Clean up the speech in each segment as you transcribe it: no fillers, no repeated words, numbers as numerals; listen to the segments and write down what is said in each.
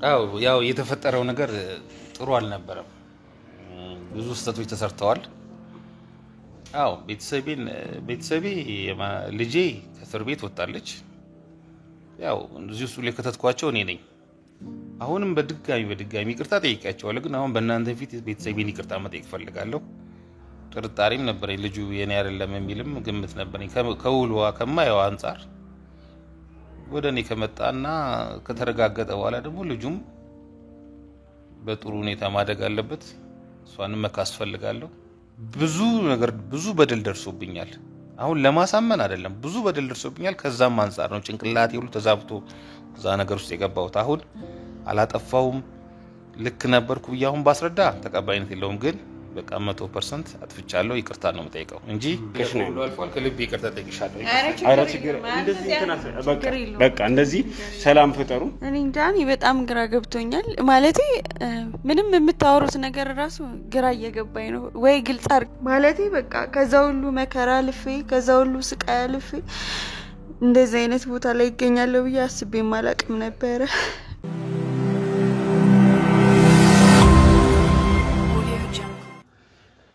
አው ያው የተፈጠረው ነገር ጥሩ አልነበረም። ብዙ ስህተቶች ተሰርተዋል። አው ቤተሰቤ ልጄ ከእስር ቤት ወጣለች። ያው እዚህ ውስጥ ከተትኳቸው እኔ ነኝ። አሁንም በድጋሚ ይቅርታ ጠይቄያቸዋለሁ። ግን አሁን በእናንተ ፊት ቤተሰቤን ይቅርታ መጠየቅ ፈልጋለሁ። ጥርጣሬም ነበረኝ ልጁ የኔ አይደለም የሚልም ግምት ነበረኝ። ከውሏ ከማየው አንፃር ወደ እኔ ከመጣና ከተረጋገጠ በኋላ ደግሞ ልጁም በጥሩ ሁኔታ ማደግ አለበት። እሷንም መካስ ፈልጋለሁ። ብዙ በደል ደርሶብኛል። አሁን ለማሳመን አይደለም፣ ብዙ በደል ደርሶብኛል። ከዛም አንፃር ነው ጭንቅላቴ ሁሉ ተዛብቶ እዛ ነገር ውስጥ የገባሁት። አሁን አላጠፋውም ልክ ነበርኩ ብዬ አሁን ባስረዳ ተቀባይነት የለውም። ግን በቃ 100% አጥፍቻለሁ። ይቅርታ ነው የምጠይቀው እንጂ ሁሉ አልፏል። ከልብ ይቅርታ ጠይቅሻለሁ። አይራ ችግር እንደዚህ በቃ እንደዚህ ሰላም ፍጠሩ። እኔ እንዳኒ በጣም ግራ ገብቶኛል። ማለቴ ምንም የምታወሩት ነገር ራሱ ግራ እየገባኝ ነው። ወይ ግልጽ አድርግ ማለቴ በቃ ከዛ ሁሉ መከራ አልፌ ከዛ ሁሉ ስቃይ አልፌ እንደዚህ አይነት ቦታ ላይ ይገኛለሁ ብዬ አስቤ ማላቅም ነበር።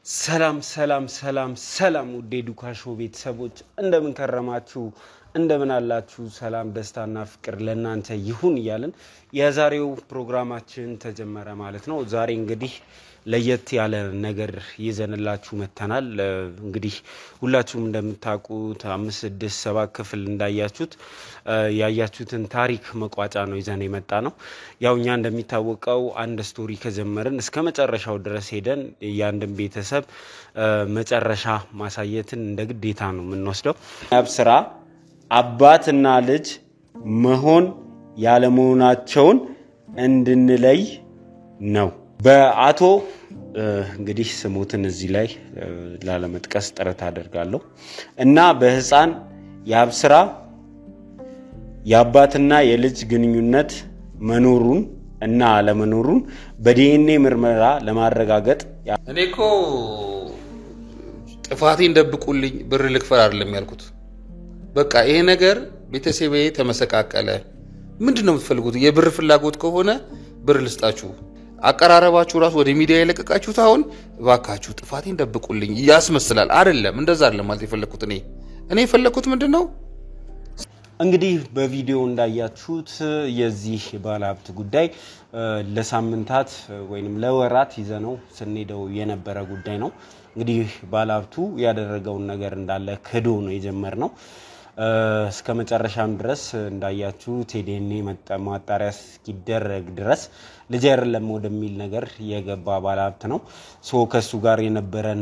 ሰላም ውዴ ዱካሾ ቤተሰቦች እንደምን ከረማችሁ? እንደምን አላችሁ? ሰላም ደስታና ፍቅር ለእናንተ ይሁን እያልን የዛሬው ፕሮግራማችን ተጀመረ ማለት ነው። ዛሬ እንግዲህ ለየት ያለ ነገር ይዘንላችሁ መተናል። እንግዲህ ሁላችሁም እንደምታውቁት 5 6 7 ክፍል እንዳያችሁት ያያችሁትን ታሪክ መቋጫ ነው ይዘን የመጣ ነው። ያው እኛ እንደሚታወቀው አንድ ስቶሪ ከጀመርን እስከ መጨረሻው ድረስ ሄደን ያንድን ቤተሰብ መጨረሻ ማሳየትን እንደ ግዴታ ነው የምንወስደው። አብስራ አባትና ልጅ መሆን ያለመሆናቸውን እንድንለይ ነው። በአቶ እንግዲህ ስሙትን እዚህ ላይ ላለመጥቀስ ጥረት አደርጋለሁ እና በህፃን ያብስራ የአባትና የልጅ ግንኙነት መኖሩን እና አለመኖሩን በዲኤንኤ ምርመራ ለማረጋገጥ እኔኮ ጥፋቴን ደብቁልኝ ብር ልክፈል አይደለም ያልኩት። በቃ ይሄ ነገር ቤተሰቤ ተመሰቃቀለ። ምንድነው የምትፈልጉት? የብር ፍላጎት ከሆነ ብር ልስጣችሁ። አቀራረባችሁ ራስ ወደ ሚዲያ የለቀቃችሁት አሁን እባካችሁ ጥፋቴን ደብቁልኝ ያስመስላል። አይደለም እንደዛ አይደለም ማለት የፈለኩት። እኔ የፈለኩት ምንድነው እንግዲህ በቪዲዮ እንዳያችሁት የዚህ ባለሀብት ጉዳይ ለሳምንታት ወይንም ለወራት ይዘነው ስንሄደው የነበረ ጉዳይ ነው። እንግዲህ ባለሀብቱ ያደረገውን ነገር እንዳለ ክዶ ነው የጀመርነው። እስከ መጨረሻም ድረስ እንዳያችሁት ዲኤንኤ ማጣሪያ እስኪደረግ ድረስ ልጅ አይደለም ወደሚል ነገር የገባ ባለሀብት ነው። ከሱ ጋር የነበረን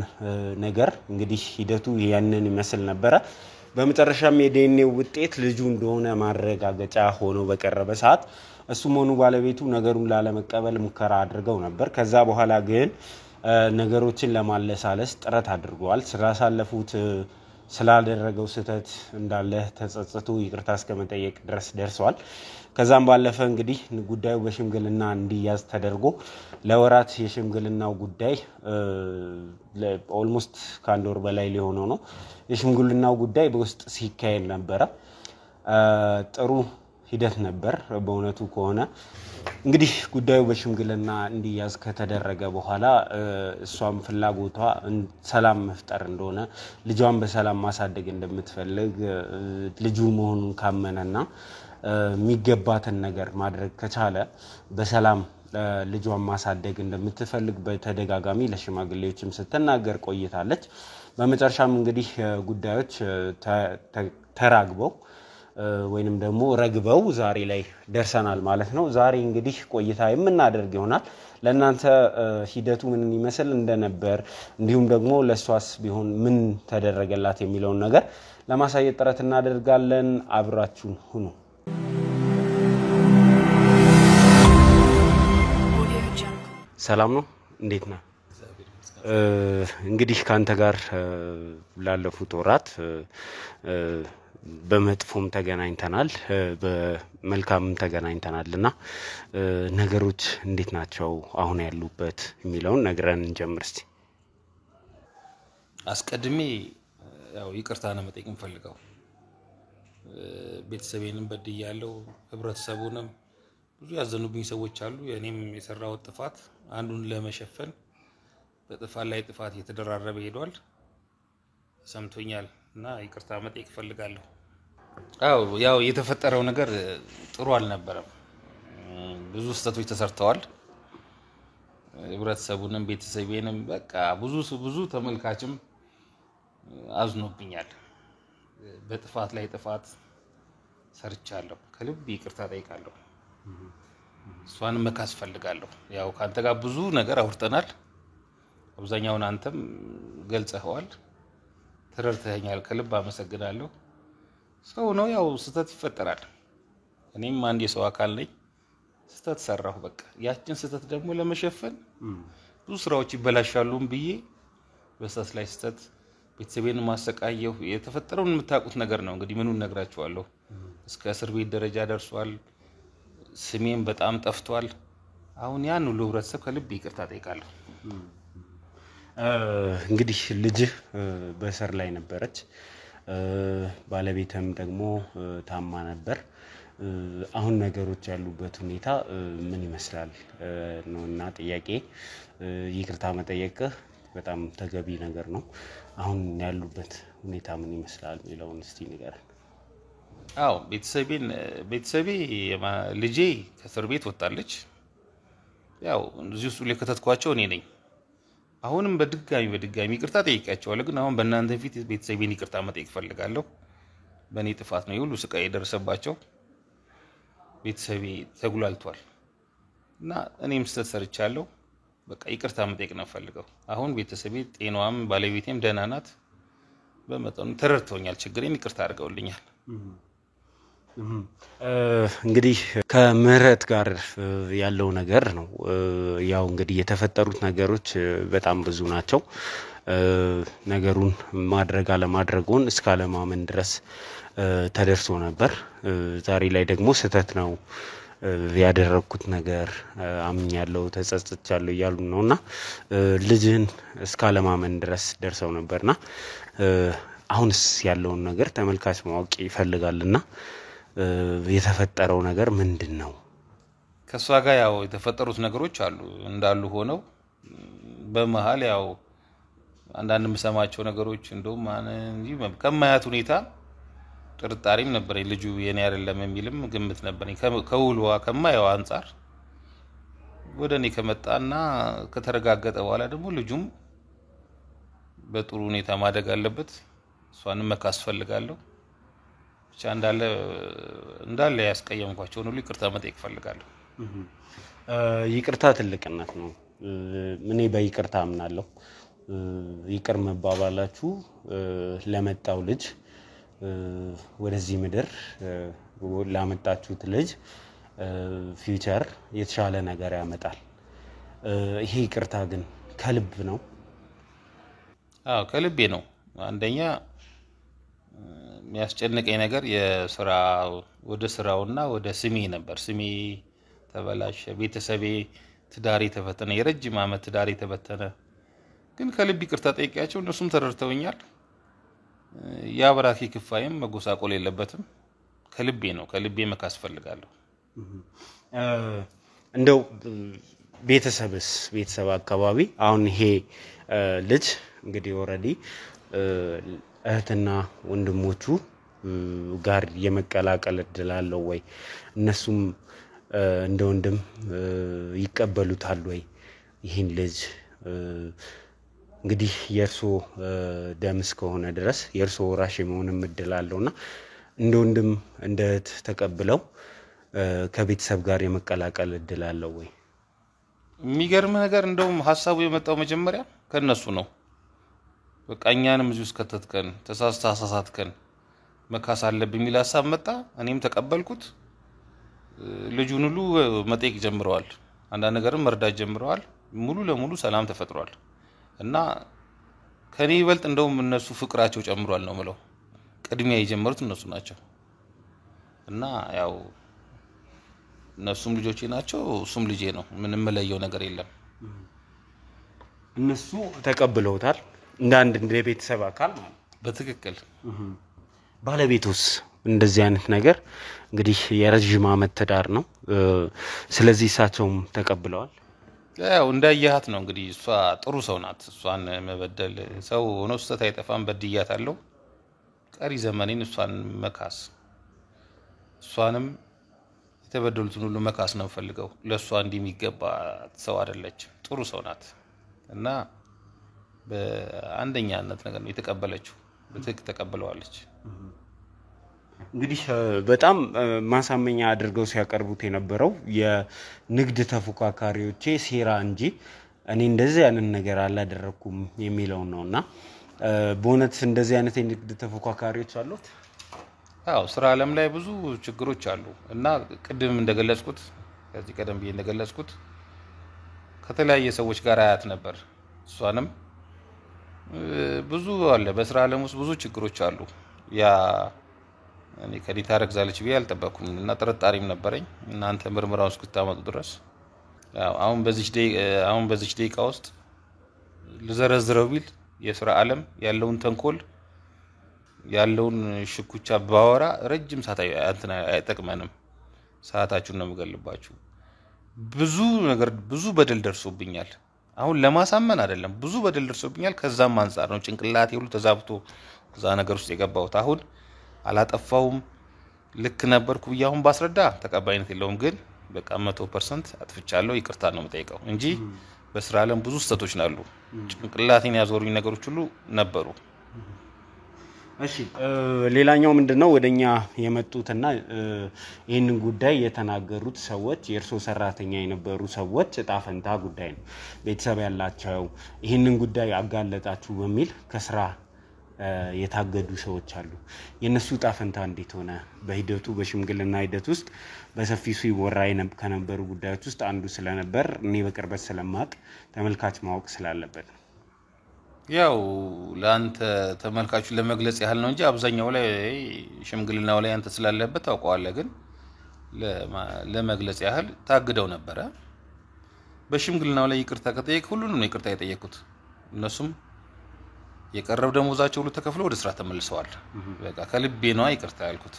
ነገር እንግዲህ ሂደቱ ያንን ይመስል ነበረ። በመጨረሻም የዲኤንኤ ውጤት ልጁ እንደሆነ ማረጋገጫ ሆኖ በቀረበ ሰዓት እሱም ሆኑ ባለቤቱ ነገሩን ላለመቀበል ሙከራ አድርገው ነበር። ከዛ በኋላ ግን ነገሮችን ለማለሳለስ ጥረት አድርገዋል። ስላሳለፉት ስላደረገው ስህተት እንዳለ ተጸጽቶ ይቅርታ እስከመጠየቅ ድረስ ደርሰዋል። ከዛም ባለፈ እንግዲህ ጉዳዩ በሽምግልና እንዲያዝ ተደርጎ ለወራት የሽምግልናው ጉዳይ ኦልሞስት ከአንድ ወር በላይ ሊሆነው ነው የሽምግልናው ጉዳይ በውስጥ ሲካሄድ ነበረ። ጥሩ ሂደት ነበር በእውነቱ ከሆነ። እንግዲህ ጉዳዩ በሽምግልና እንዲያዝ ከተደረገ በኋላ እሷም ፍላጎቷ ሰላም መፍጠር እንደሆነ ልጇን በሰላም ማሳደግ እንደምትፈልግ ልጁ መሆኑን ካመነና የሚገባትን ነገር ማድረግ ከቻለ በሰላም ልጇን ማሳደግ እንደምትፈልግ በተደጋጋሚ ለሽማግሌዎችም ስትናገር ቆይታለች። በመጨረሻም እንግዲህ ጉዳዮች ተራግበው ወይንም ደግሞ ረግበው ዛሬ ላይ ደርሰናል ማለት ነው። ዛሬ እንግዲህ ቆይታ የምናደርግ ይሆናል ለእናንተ ሂደቱ ምን ይመስል እንደነበር እንዲሁም ደግሞ ለሷስ ቢሆን ምን ተደረገላት የሚለውን ነገር ለማሳየት ጥረት እናደርጋለን። አብራችሁን ሁኑ። ሰላም ነው፣ እንዴት ነህ? እንግዲህ ካንተ ጋር ላለፉት ወራት በመጥፎም ተገናኝተናል በመልካምም ተገናኝተናልና ነገሮች እንዴት ናቸው አሁን ያሉበት የሚለውን ነግረን እንጀምር እስቲ። አስቀድሜ ያው ይቅርታ ነው መጠየቅ የምፈልገው። ቤተሰቤንም በድያለሁ፣ ህብረተሰቡንም ብዙ ያዘኑብኝ ሰዎች አሉ። እኔም የሰራሁት ጥፋት አንዱን ለመሸፈን በጥፋት ላይ ጥፋት እየተደራረበ ሄዷል። ሰምቶኛል እና ይቅርታ መጠየቅ እፈልጋለሁ። ያው የተፈጠረው ነገር ጥሩ አልነበረም። ብዙ ስህተቶች ተሰርተዋል። ህብረተሰቡንም ቤተሰቤንም በቃ ብዙ ተመልካችም አዝኖብኛል። በጥፋት ላይ ጥፋት ሰርቻለሁ። ከልብ ይቅርታ ጠይቃለሁ። እሷንም መካስ ፈልጋለሁ። ያው ካንተ ጋር ብዙ ነገር አውርተናል። አብዛኛውን አንተም ገልጸኸዋል፣ ተረድተኸኛል። ከልብ አመሰግናለሁ። ሰው ነው፣ ያው ስህተት ይፈጠራል። እኔም አንድ የሰው አካል ነኝ። ስህተት ሰራሁ። በቃ ያችን ስህተት ደግሞ ለመሸፈን ብዙ ስራዎች ይበላሻሉም ብዬ በስህተት ላይ ስህተት ቤተሰቤን ማሰቃየሁ። የተፈጠረውን የምታውቁት ነገር ነው። እንግዲህ ምኑን ነግራችኋለሁ። እስከ እስር ቤት ደረጃ ደርሷል። ስሜም በጣም ጠፍቷል። አሁን ያን ሁሉ ህብረተሰብ ከልብ ይቅርታ ጠይቃለሁ። እንግዲህ ልጅህ በእስር ላይ ነበረች። ባለቤትም ደግሞ ታማ ነበር። አሁን ነገሮች ያሉበት ሁኔታ ምን ይመስላል ነውና ጥያቄ። ይቅርታ መጠየቅህ በጣም ተገቢ ነገር ነው። አሁን ያሉበት ሁኔታ ምን ይመስላል የሚለውን እስቲ ንገረን። ቤተሰቤ ልጄ ከእስር ቤት ወጣለች። ያው እዚህ ውስጥ ለከተትኳቸው እኔ ነኝ። አሁንም በድጋሚ ይቅርታ ጠይቄያቸዋለሁ። ግን አሁን በእናንተ ፊት ቤተሰቤን ይቅርታ መጠየቅ ፈልጋለሁ። በእኔ ጥፋት ነው ሁሉ ስቃይ የደረሰባቸው። ቤተሰቤ ተጉላልቷል እና እኔም ስህተት ሰርቻለሁ። በቃ ይቅርታ መጠየቅ ነው ፈልገው። አሁን ቤተሰቤ ጤናዋም ባለቤቴም ደህና ናት። በመጠኑ ተረድተውኛል። ችግሬን ይቅርታ አድርገውልኛል። እንግዲህ ከምህረት ጋር ያለው ነገር ነው። ያው እንግዲህ የተፈጠሩት ነገሮች በጣም ብዙ ናቸው። ነገሩን ማድረግ አለማድረጉን እስከ አለማመን ድረስ ተደርሶ ነበር። ዛሬ ላይ ደግሞ ስህተት ነው ያደረኩት ነገር አምኛለሁ፣ ተጸጽቻለሁ እያሉ ነውና ልጅን እስከ አለማመን ድረስ ደርሰው ነበርና አሁንስ ያለውን ነገር ተመልካች ማወቅ ይፈልጋልና የተፈጠረው ነገር ምንድነው? ከሷ ጋር ያው የተፈጠሩት ነገሮች አሉ እንዳሉ ሆነው በመሃል ያው አንዳንድ የምሰማቸው ነገሮች እንደውም እንጂ ከማያት ሁኔታ ጥርጣሬም ነበረኝ። ልጁ የኔ አይደለም የሚልም ግምት ነበረኝ። ከውሏ ከማየው አንፃር ወደ እኔ ከመጣና ከተረጋገጠ በኋላ ደግሞ ልጁም በጥሩ ሁኔታ ማደግ አለበት። እሷንም መካስ ፈልጋለሁ። ብቻ እንዳለ ያስቀየምኳቸውን ሁሉ ይቅርታ መጠየቅ ፈልጋለሁ። ይቅርታ ትልቅነት ነው። እኔ በይቅርታ አምናለሁ። ይቅር መባባላችሁ ለመጣው ልጅ ወደዚህ ምድር ላመጣችሁት ልጅ ፊውቸር የተሻለ ነገር ያመጣል። ይሄ ይቅርታ ግን ከልብ ነው? ከልቤ ነው። አንደኛ የሚያስጨንቀኝ ነገር ወደ ስራውና ወደ ስሜ ነበር። ስሜ ተበላሸ፣ ቤተሰቤ ትዳሬ ተፈተነ፣ የረጅም ዓመት ትዳሬ ተበተነ። ግን ከልብ ይቅርታ ጠይቄያቸው እነሱም ተረድተውኛል። ያብራኪ ክፋይም መጎሳቆል የለበትም። ከልቤ ነው። ከልቤ መካስ ፈልጋለሁ። እንደው ቤተሰብ አካባቢ አሁን ይሄ ልጅ እንግዲህ ኦሬዲ እህትና ወንድሞቹ ጋር የመቀላቀል እድል አለው ወይ? እነሱም እንደ ወንድም ይቀበሉታል ወይ? ይሄን ልጅ እንግዲህ የርሶ ደም እስከሆነ ድረስ የርሶ ወራሽ የመሆንም እድል አለውና እንደ ወንድም እንደ እህት ተቀብለው ከቤተሰብ ጋር የመቀላቀል እድል አለው ወይ? የሚገርም ነገር እንደውም ሐሳቡ የመጣው መጀመሪያ ከነሱ ነው። በቃ እኛንም እዚህ ውስጥ ከተትከን ተሳሳትከን መካስ አለብኝ የሚል ሐሳብ መጣ። እኔም ተቀበልኩት። ልጁን ሁሉ መጠየቅ ጀምረዋል። አንዳንድ ነገርም መርዳት ጀምረዋል። ሙሉ ለሙሉ ሰላም ተፈጥሯል እና ከኔ ይበልጥ እንደውም እነሱ ፍቅራቸው ጨምሯል ነው የምለው። ቅድሚያ የጀመሩት እነሱ ናቸው እና ያው እነሱም ልጆቼ ናቸው፣ እሱም ልጄ ነው። ምንም መለየው ነገር የለም። እነሱ ተቀብለውታል እንደ አንድ ቤተሰብ አካል ማለት። በትክክል። ባለቤቱስ እንደዚህ አይነት ነገር እንግዲህ የረጅም ዓመት ትዳር ነው። ስለዚህ እሳቸውም ተቀብለዋል። ያው እንዳያሃት ነው እንግዲህ እሷ ጥሩ ሰው ናት። እሷን መበደል ሰው ሆኖ ስህተት አይጠፋም። በድያታለሁ። ቀሪ ዘመኔን እሷን መካስ እሷንም የተበደሉትን ሁሉ መካስ ነው ፈልገው። ለሷ እንዲሚገባ ሰው አይደለች። ጥሩ ሰው ናት እና በአንደኛነት ነገር ነው የተቀበለችው። በትክክል ተቀበለዋለች። እንግዲህ በጣም ማሳመኛ አድርገው ሲያቀርቡት የነበረው የንግድ ተፎካካሪዎቼ ሴራ እንጂ እኔ እንደዚህ አይነት ነገር አላደረኩም የሚለው ነውና በእውነት እንደዚህ አይነት የንግድ ተፎካካሪዎች አሉት። አዎ ስራ ዓለም ላይ ብዙ ችግሮች አሉ እና ቅድም እንደገለጽኩት ከዚህ ቀደም ብዬ እንደገለጽኩት ከተለያየ ሰዎች ጋር አያት ነበር። እሷንም ብዙ አለ በስራ ዓለም ውስጥ ብዙ ችግሮች አሉ። ያ እኔ ከዲታ ረግዛለች ብዬ አልጠበቅኩም እና ጥርጣሬም ነበረኝ። እናንተ ምርመራውን እስክታመጡ ድረስ አሁን በዚህ ደቂቃ ውስጥ ልዘረዝረው ቢል የስራ ዓለም ያለውን ተንኮል ያለውን ሽኩቻ ባወራ ረጅም ሰዓት አይጠቅመንም። ሰዓታችሁን ነው የምገልባችሁ። ብዙ በደል ደርሶብኛል። አሁን ለማሳመን አይደለም ብዙ በደል ደርሶብኛል። ከዛም አንፃር ነው ጭንቅላቴ ሁሉ ተዛብቶ እዛ ነገር ውስጥ የገባሁት። አሁን አላጠፋውም ልክ ነበርኩ ብዬ አሁን ባስረዳ ተቀባይነት የለውም። ግን በቃ 100% አጥፍቻለሁ ይቅርታ ነው የምጠይቀው እንጂ በስራ ዓለም ብዙ ስህተቶች ናሉ። ጭንቅላቴን ያዞሩኝ ነገሮች ሁሉ ነበሩ። እሺ ሌላኛው ምንድነው ወደኛ የመጡትና ይሄንን ጉዳይ የተናገሩት ሰዎች የእርሶ ሰራተኛ የነበሩ ሰዎች ጣፈንታ ጉዳይ ነው። ቤተሰብ ያላቸው ይሄንን ጉዳይ አጋለጣችሁ በሚል ከስራ የታገዱ ሰዎች አሉ። የነሱ ጣፈንታ እንዴት ሆነ? በሂደቱ በሽምግልና ሂደት ውስጥ በሰፊው ሲወራ ከነበሩ ጉዳዮች ውስጥ አንዱ ስለነበር እኔ በቅርበት ስለማቅ ተመልካች ማወቅ ስላለበት ያው ለአንተ ተመልካቹ ለመግለጽ ያህል ነው እንጂ አብዛኛው ላይ ሽምግልናው ላይ አንተ ስላለበት ታውቀዋለህ። ግን ለመግለጽ ያህል ታግደው ነበር። በሽምግልናው ላይ ይቅርታ ከጠየቅ ሁሉንም ነው ይቅርታ የጠየቁት። እነሱም የቀረው ደሞዛቸው ሁሉ ተከፍሎ ወደ ስራ ተመልሰዋል። በቃ ከልቤ ነው ይቅርታ ያልኩት።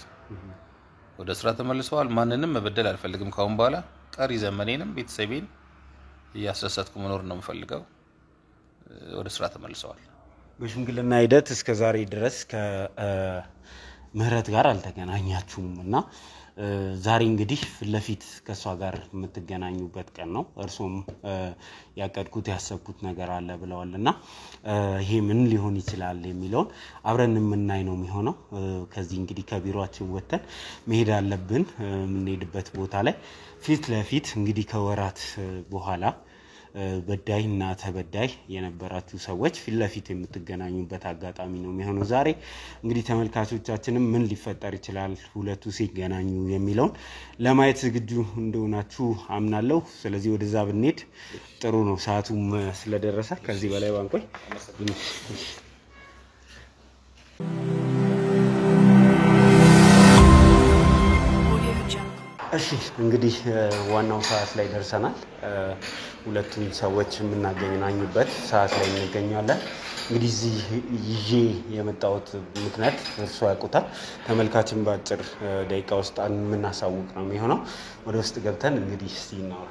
ወደ ስራ ተመልሰዋል። ማንንም መበደል አልፈልግም ካሁን በኋላ ቀሪ ዘመኔንም ቤተሰቤን እያስደሰትኩ መኖር ነው የምፈልገው። ወደ ስራ ተመልሰዋል። በሽምግልና ሂደት እስከ ዛሬ ድረስ ከምህረት ጋር አልተገናኛችሁምና ዛሬ እንግዲህ ፍለፊት ከሷ ጋር የምትገናኙበት ቀን ነው። እርሶም ያቀድኩት ያሰብኩት ነገር አለ ብለዋልና ይሄ ምን ሊሆን ይችላል የሚለው አብረን የምናይ ነው የሚሆነው። ከዚህ እንግዲህ ከቢሮአችን ወጥተን መሄድ አለብን። የምንሄድበት ቦታ ላይ ፊት ለፊት እንግዲህ ከወራት በኋላ በዳይና ተበዳይ የነበራችሁ ሰዎች ፊት ለፊት የምትገናኙበት አጋጣሚ ነው የሚሆነው ዛሬ። እንግዲህ ተመልካቾቻችንም ምን ሊፈጠር ይችላል ሁለቱ ሲገናኙ የሚለውን ለማየት ዝግጁ እንደሆናችሁ አምናለሁ። ስለዚህ ወደዛ ብንሄድ ጥሩ ነው። ሰዓቱም ስለደረሰ ከዚህ በላይ ባንቆይ። እሺ እንግዲህ ዋናው ሰዓት ላይ ደርሰናል። ሁለቱም ሰዎች የምናገናኝበት ሰዓት ላይ እንገኛለን። እንግዲህ እዚህ ይዤ የመጣሁት ምክንያት እርሱ ያውቁታል። ተመልካችን በአጭር ደቂቃ ውስጥ የምናሳውቅ ነው የሚሆነው። ወደ ውስጥ ገብተን እንግዲህ እስቲ እናውራ።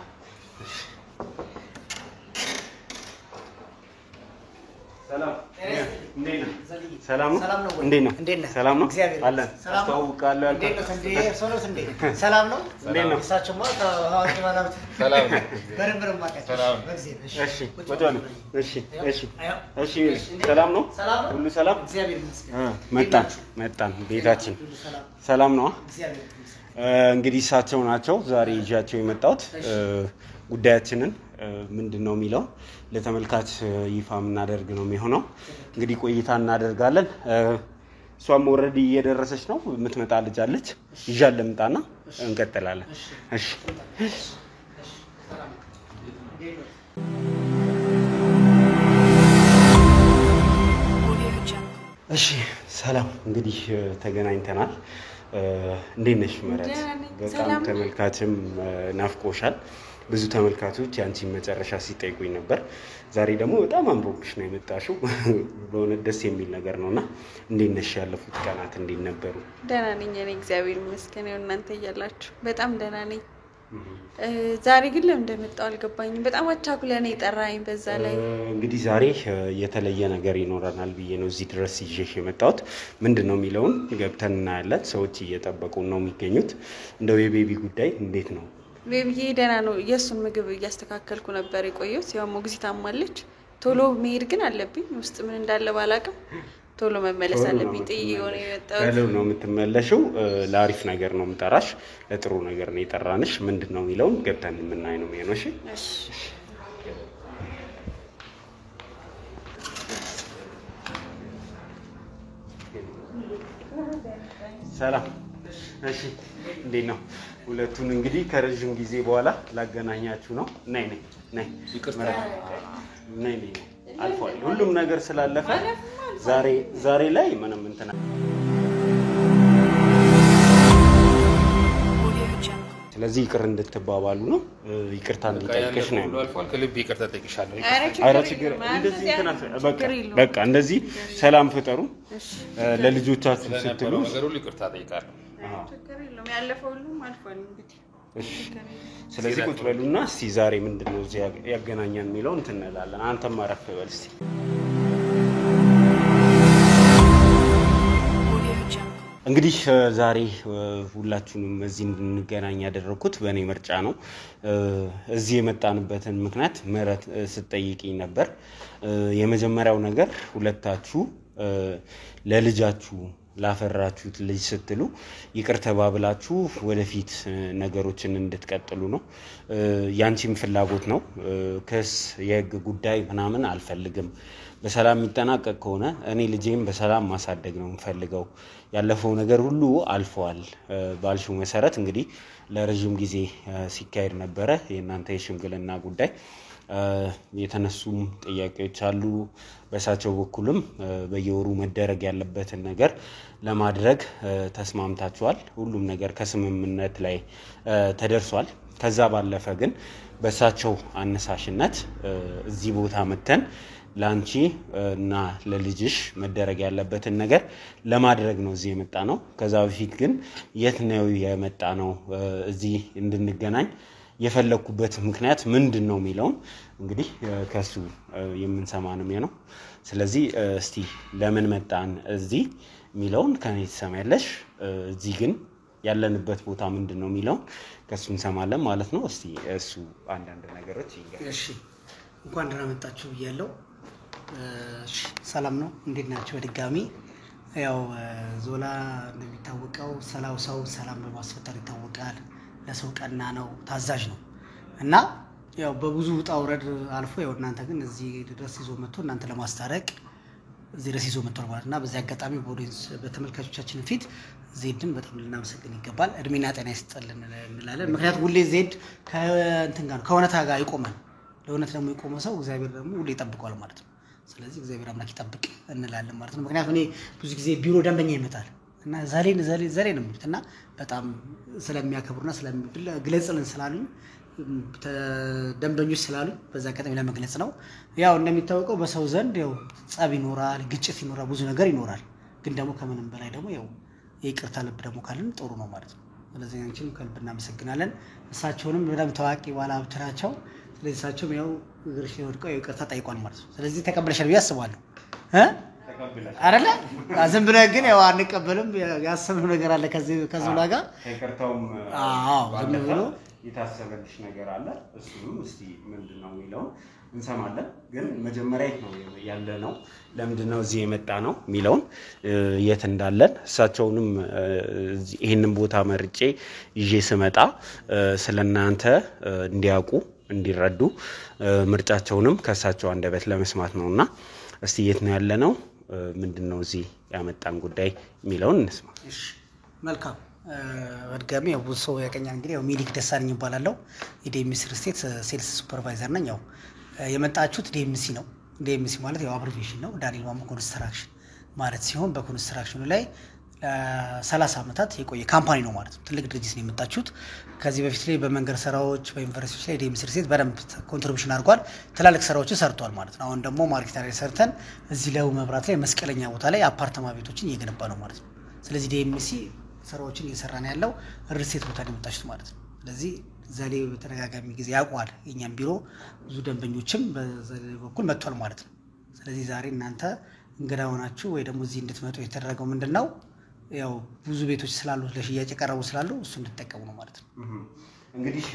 ሰላም ነው። እንዴት ነው? ሰላም ነው አለን። አስተዋውቃለሁ ያልኩት ሰላም ነው። እሳቸውማ ታዋቂ ባለሀብት ሰላም ነው። በረብረም ማቀጫ እሺ ወጣ ነው። እሺ ሰላም ነው። ሁሉ ሰላም እግዚአብሔር ይመስገን። መጣን ቤታችን ሰላም ነው። እንግዲህ እሳቸው ናቸው ዛሬ ይዣቸው የመጣሁት። ጉዳያችንን ምንድነው የሚለው ለተመልካች ይፋ እናደርግ ነው የሚሆነው። እንግዲህ ቆይታ እናደርጋለን። እሷም ኦሬዲ እየደረሰች ነው። የምትመጣ ልጅ አለች። ይዣል ለምጣና እንቀጥላለን። እሺ ሰላም እንግዲህ ተገናኝተናል። እንዴት ነሽ ምህረት? በጣም ተመልካችም ናፍቆሻል። ብዙ ተመልካቾች ያንቺን መጨረሻ ሲጠይቁኝ ነበር። ዛሬ ደግሞ በጣም አምሮብሽ ነው የመጣሽው። በእውነት ደስ የሚል ነገር ነውና እንዴት ነሽ? ያለፉት ቀናት እንዴት ነበሩ? ደህና ነኝ እኔ እግዚአብሔር ይመስገን። እናንተ እያላችሁ በጣም ደህና ነኝ። ዛሬ ግን ለምን እንደመጣሁ አልገባኝም። በጣም አቻኩለህ ነው የጠራኸኝ። በዛ ላይ እንግዲህ ዛሬ የተለየ ነገር ይኖረናል ብዬ ነው እዚህ ድረስ ይዤሽ የመጣሁት። ምንድነው የሚለውን ገብተን እናያለን። ሰዎች እየጠበቁን ነው የሚገኙት። እንደው የቤቢ ጉዳይ እንዴት ነው? ቤቢዬ ደህና ነው። የእሱን ምግብ እያስተካከልኩ ነበር የቆየሁት። ያው ሞግዚት አማለች። ቶሎ መሄድ ግን አለብኝ። ውስጥ ምን እንዳለ ባላቅም ቶሎ መመለስ አለብኝ። ጥዬ የሆነ የመጣሁት ሄሎ ነው የምትመለሽው። ለአሪፍ ነገር ነው የምጠራሽ፣ ለጥሩ ነገር ነው የጠራንሽ። ምንድነው የሚለውን ገብተን የምናይ ነው የሚሆነው። እሺ ሰላም። እሺ እንዴት ነው? ሁለቱን እንግዲህ ከረጅም ጊዜ በኋላ ላገናኛችሁ ነው። ነይ ነይ ነይ። ይቅርታ ነይ ነይ። አልፏል ሁሉም ነገር ስላለፈ ዛሬ ላይ ምንም እንትና ስለዚህ ይቅር እንድትባባሉ ነው። ይቅርታ እንድጠይቅሽ ነው። አልፏል። ከልብ ይቅርታ ጠይቅሻለሁ። ኧረ ችግር እንደዚህ እንትና በቃ እንደዚህ ሰላም ፍጠሩ። ለልጆቻችሁ ስትሉ ነገር ሁሉ ይቅርታ ጠይቃለሁ። ችግር የለውም። ያለፈው ሁሉም አልፏል እንግዲህ። እሺ ስለዚህ ቁጭ በሉና እስቲ ዛሬ ምንድነው እዚህ ያገናኛል የሚለው እንትን እንላለን። አንተም አረፍ በል እስቲ። እንግዲህ ዛሬ ሁላችሁንም እዚህ እንድንገናኝ ያደረኩት በእኔ ምርጫ ነው። እዚህ የመጣንበትን ምክንያት ምህረት ስትጠይቂኝ ነበር። የመጀመሪያው ነገር ሁለታችሁ ለልጃችሁ ላፈራችሁት ልጅ ስትሉ ይቅር ተባብላችሁ ወደፊት ነገሮችን እንድትቀጥሉ ነው። ያንቺም ፍላጎት ነው። ክስ የህግ ጉዳይ ምናምን አልፈልግም። በሰላም የሚጠናቀቅ ከሆነ እኔ ልጄም በሰላም ማሳደግ ነው የምፈልገው። ያለፈው ነገር ሁሉ አልፏል ባልሽው መሰረት እንግዲህ ለረጅም ጊዜ ሲካሄድ ነበረ የእናንተ የሽምግልና ጉዳይ። የተነሱም ጥያቄዎች አሉ። በሳቸው በኩልም በየወሩ መደረግ ያለበትን ነገር ለማድረግ ተስማምታችኋል። ሁሉም ነገር ከስምምነት ላይ ተደርሷል። ከዛ ባለፈ ግን በሳቸው አነሳሽነት እዚህ ቦታ መተን ላንቺ እና ለልጅሽ መደረግ ያለበትን ነገር ለማድረግ ነው እዚህ የመጣ ነው። ከዛ በፊት ግን የት ነው የመጣ ነው እዚህ እንድንገናኝ የፈለኩበት ምክንያት ምንድነው የሚለውን እንግዲህ ከሱ የምንሰማ ነው የሚሆነው። ስለዚህ እስቲ ለምን መጣን እዚህ የሚለውን ከኔ ትሰማያለሽ። እዚህ ግን ያለንበት ቦታ ምንድነው የሚለውን ከሱ እንሰማለን ማለት ነው። እስቲ እሱ አንዳንድ ነገሮች ይገርም። እሺ እንኳን ደህና መጣችሁ ብያለሁ። ሰላም ነው፣ እንዴት ናችሁ? በድጋሚ ያው ዞላ እንደሚታወቀው ሰው ሰላም በማስፈጠር ይታወቃል። ለሰው ቀና ነው፣ ታዛዥ ነው እና ያው በብዙ ውጣ ውረድ አልፎ ያው እናንተ ግን እዚህ ድረስ ይዞ መጥቶ እናንተ ለማስታረቅ እዚህ ድረስ ይዞ መጥቷል ማለትና በዚህ አጋጣሚ በኦዲየንስ በተመልካቾቻችን ፊት ዜድን በጣም ልናመሰግን ይገባል። እድሜና ጤና ይስጥልን እንላለን። ምክንያቱም ሁሌ ዜድ ከእንትን ጋር ከእውነታ ጋር ይቆማል። ለእውነት ደግሞ የቆመ ሰው እግዚአብሔር ደግሞ ሁሌ ይጠብቀዋል ማለት ነው። ስለዚህ እግዚአብሔር አምላክ ይጠብቅ እንላለን ማለት ነው። ምክንያቱም እኔ ብዙ ጊዜ ቢሮ ደንበኛ ይመጣል እና ዛሬ ነው የሚሉት እና በጣም ስለሚያከብሩና ስለግለጽልን ስላሉኝ ደንበኞች ስላሉኝ በዛ አጋጣሚ ለመግለጽ ነው። ያው እንደሚታወቀው በሰው ዘንድ ያው ጸብ ይኖራል፣ ግጭት ይኖራል፣ ብዙ ነገር ይኖራል። ግን ደግሞ ከምንም በላይ ደግሞ ያው የይቅርታ ልብ ደግሞ ካለን ጥሩ ነው ማለት ነው። ስለዚህ አንቺንም ከልብ እናመሰግናለን። እሳቸውንም በጣም ታዋቂ ባለሀብት ናቸው። ስለዚህ እሳቸውም ያው እግርሽ ላይ ወድቀው ይቅርታ ጠይቋል ማለት ነው። ስለዚህ ተቀበለሻል ብዬ አስባለሁ አይደለ? ዝም ብለህ ግን ያው አንቀበልም። ያሰብነው ነገር አለ ከዚህ ላይ ጋር ይቅርታውም ዝም ብሎ የታሰበልሽ ነገር አለ። እሱንም እስቲ ምንድነው የሚለው እንሰማለን። ግን መጀመሪያ ነው ያለነው ለምንድነው እዚህ የመጣ ነው የሚለውን የት እንዳለን እሳቸውንም ይሄንን ቦታ መርጬ ይዤ ስመጣ ስለናንተ እንዲያውቁ እንዲረዱ ምርጫቸውንም ከሳቸው አንደበት ለመስማት ነውና እስቲ የት ነው ያለነው ምንድነው እዚህ ያመጣን ጉዳይ የሚለውን እንስማ። እሺ መልካም። ወድጋሚ ያው ብዙ ሰው ያቀኛል። እንግዲህ ያው ሚሊክ ደሳለኝ ይባላልው የዲኤምሲ ስቴት ሴልስ ሱፐርቫይዘር ነኝ። ያው የመጣችሁት ዲኤምሲ ነው። ዲኤምሲ ማለት ያው አብሪቬሽን ነው፣ ዳንኤል ማሞ ኮንስትራክሽን ማለት ሲሆን በኮንስትራክሽኑ ላይ ለ30 ዓመታት የቆየ ካምፓኒ ነው ማለት ነው። ትልቅ ድርጅት ነው የመጣችሁት። ከዚህ በፊት ላይ በመንገድ ስራዎች በዩኒቨርሲቲዎች ላይ ዲኤምሲ ሪል ስቴት በደንብ ኮንትሪቢዩሽን አድርጓል። ትላልቅ ስራዎችን ሰርቷል ማለት ነው። አሁን ደግሞ ማርኬት ላይ ሰርተን እዚህ ለው መብራት ላይ መስቀለኛ ቦታ ላይ አፓርታማ ቤቶችን እየገነባ ነው ማለት ነው። ስለዚህ ዲኤምሲ ስራዎችን እየሰራ ነው ያለው ሪል ስቴት ቦታ ነው የመጣችሁት ማለት ነው። ስለዚህ ዛሬ በተደጋጋሚ ጊዜ ያውቋል የኛም ቢሮ ብዙ ደንበኞችም በዛሬ በኩል መጥቷል ማለት ነው። ስለዚህ ዛሬ እናንተ እንግዳ ሆናችሁ ወይ ደግሞ እዚህ እንድትመጡ የተደረገው ምንድነው ያው ብዙ ቤቶች ስላሉ ለሽያጭ የቀረቡ ስላሉ እሱ እንድትጠቀሙ ነው ማለት ነው። እንግዲህ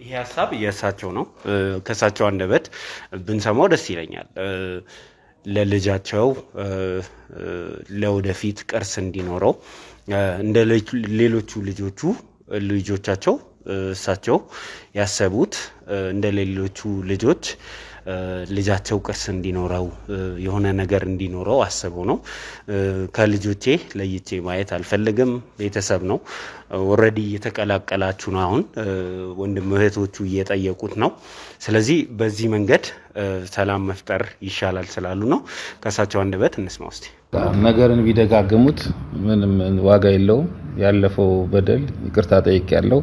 ይሄ ሐሳብ የእሳቸው ነው። ከእሳቸው አንደበት ብንሰማው ደስ ይለኛል። ለልጃቸው ለወደፊት ቅርስ እንዲኖረው እንደ ሌሎቹ ልጆቻቸው እሳቸው ያሰቡት እንደ ሌሎቹ ልጆች ልጃቸው ቅርስ እንዲኖረው የሆነ ነገር እንዲኖረው አስበው ነው። ከልጆቼ ለይቼ ማየት አልፈልግም። ቤተሰብ ነው። ኦሬዲ የተቀላቀላችሁ ነው። አሁን ወንድም እህቶቹ እየጠየቁት ነው። ስለዚህ በዚህ መንገድ ሰላም መፍጠር ይሻላል ስላሉ ነው። ከሳቸው አንደበት እንስማው እስቲ። ነገርን ቢደጋግሙት ምንም ዋጋ የለውም። ያለፈው በደል ይቅርታ ጠይቄያለሁ።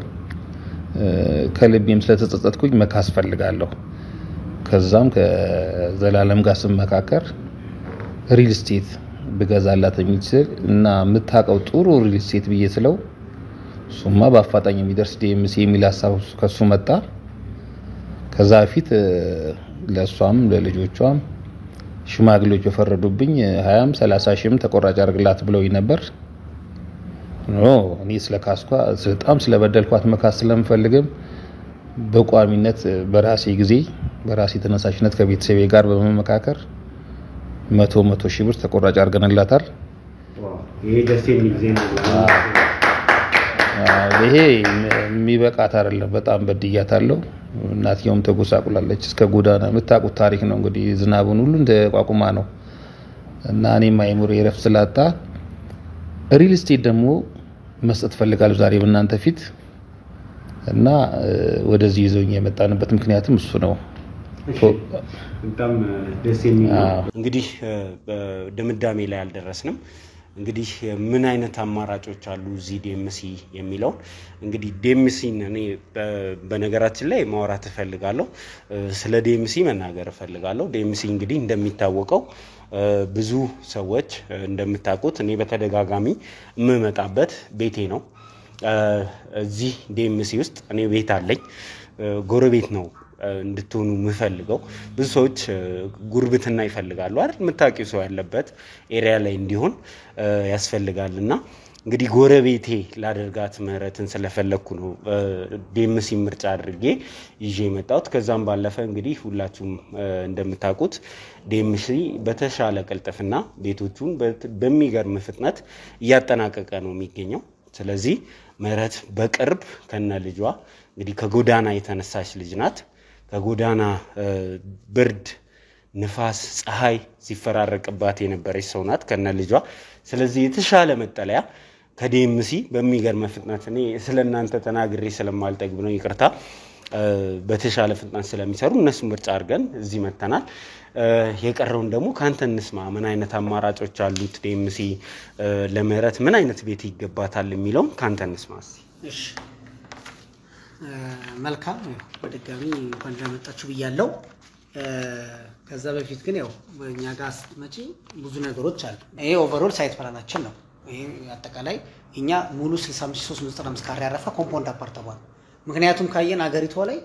ከልቤም ስለተጸጸትኩኝ መካስ ፈልጋለሁ። ከዛም ከዘላለም ጋር ስመካከር ሪል ስቴት ብገዛላት የሚችል እና የምታውቀው ጥሩ ሪል ስቴት ብዬ ስለው ሱማ በአፋጣኝ የሚደርስ ዲኤምሲ የሚል ሐሳብ ከሱ መጣ። ከዛ በፊት ለሷም ለልጆቿም ሽማግሌዎች በፈረዱብኝ 20 30 ሺህም ተቆራጭ አድርግላት ብለውኝ ነበር። እኔ ስለካስኳ በጣም ስለበደልኳት መካስ ስለምፈልግም በቋሚነት በራሴ ጊዜ በራሴ ተነሳሽነት ከቤተሰቤ ጋር በመመካከር 100 ሺህ ብር ተቆራጭ አድርገንላታል። ይሄ ደስ የሚል ዜና ነው። ይሄ የሚበቃት አይደለም። በጣም በድያታለሁ። እናትየውም ተጎሳቁላለች እስከ ጎዳና የምታውቁት ታሪክ ነው። እንግዲህ ዝናቡን ሁሉ ተቋቁማ ነው እና እኔም አይሙር የረፍት ስላጣ ሪል ስቴት ደግሞ መስጠት ፈልጋለሁ ዛሬ በእናንተ ፊት እና ወደዚህ ይዘውኝ የመጣንበት ምክንያቱም እሱ ነው። በጣም ደስ የሚል እንግዲህ በድምዳሜ ላይ አልደረስንም። እንግዲህ ምን አይነት አማራጮች አሉ እዚህ ዲኤምሲ የሚለው እንግዲህ ዲኤምሲን እኔ በነገራችን ላይ ማውራት እፈልጋለሁ። ስለ ዲኤምሲ መናገር እፈልጋለሁ። ዲኤምሲ እንግዲህ እንደሚታወቀው ብዙ ሰዎች እንደምታውቁት እኔ በተደጋጋሚ የምመጣበት ቤቴ ነው። እዚህ ዲኤምሲ ውስጥ እኔ ቤት አለኝ። ጎረቤት ነው እንድትሆኑ የምፈልገው። ብዙ ሰዎች ጉርብትና ይፈልጋሉ አይደል? የምታውቂው ሰው ያለበት ኤሪያ ላይ እንዲሆን ያስፈልጋልና እንግዲህ ጎረቤቴ ላደርጋት ምህረትን ስለፈለኩ ነው ዲኤምሲ ምርጫ አድርጌ ይዤ የመጣሁት። ከዛም ባለፈ እንግዲህ ሁላችሁም እንደምታውቁት ዲኤምሲ በተሻለ ቅልጥፍና ቤቶቹን በሚገርም ፍጥነት እያጠናቀቀ ነው የሚገኘው። ስለዚህ ምህረት በቅርብ ከነ ልጇ እንግዲህ ከጎዳና የተነሳች ልጅ ናት። ከጎዳና ብርድ፣ ንፋስ፣ ፀሐይ ሲፈራረቅባት የነበረች ሰው ናት ከነ ልጇ። ስለዚህ የተሻለ መጠለያ ከዲኤምሲ በሚገርም ፍጥነት እኔ ስለናንተ ተናግሬ ስለማልጠግብ ነው ይቅርታ፣ በተሻለ ፍጥነት ስለሚሰሩ እነሱ ምርጫ አድርገን እዚህ መተናል። የቀረውን ደግሞ ካንተ እንስማ። ምን አይነት አማራጮች አሉት ዲኤምሲ ለምህረት ምን አይነት ቤት ይገባታል የሚለው ካንተ እንስማ እስቲ። እሺ መልካም በድጋሚ እንኳን እንደመጣችሁ ብያለሁ። ከዛ በፊት ግን ያው በእኛ ጋር ስትመጪ ብዙ ነገሮች አሉ። ይሄ ኦቨርኦል ሳይት ፕላናችን ነው። ይሄ አጠቃላይ እኛ ሙሉ 65395 ካሬ ያረፈ ኮምፓውንድ አፓርትመንት ነው። ምክንያቱም ካየን አገሪቷ ላይ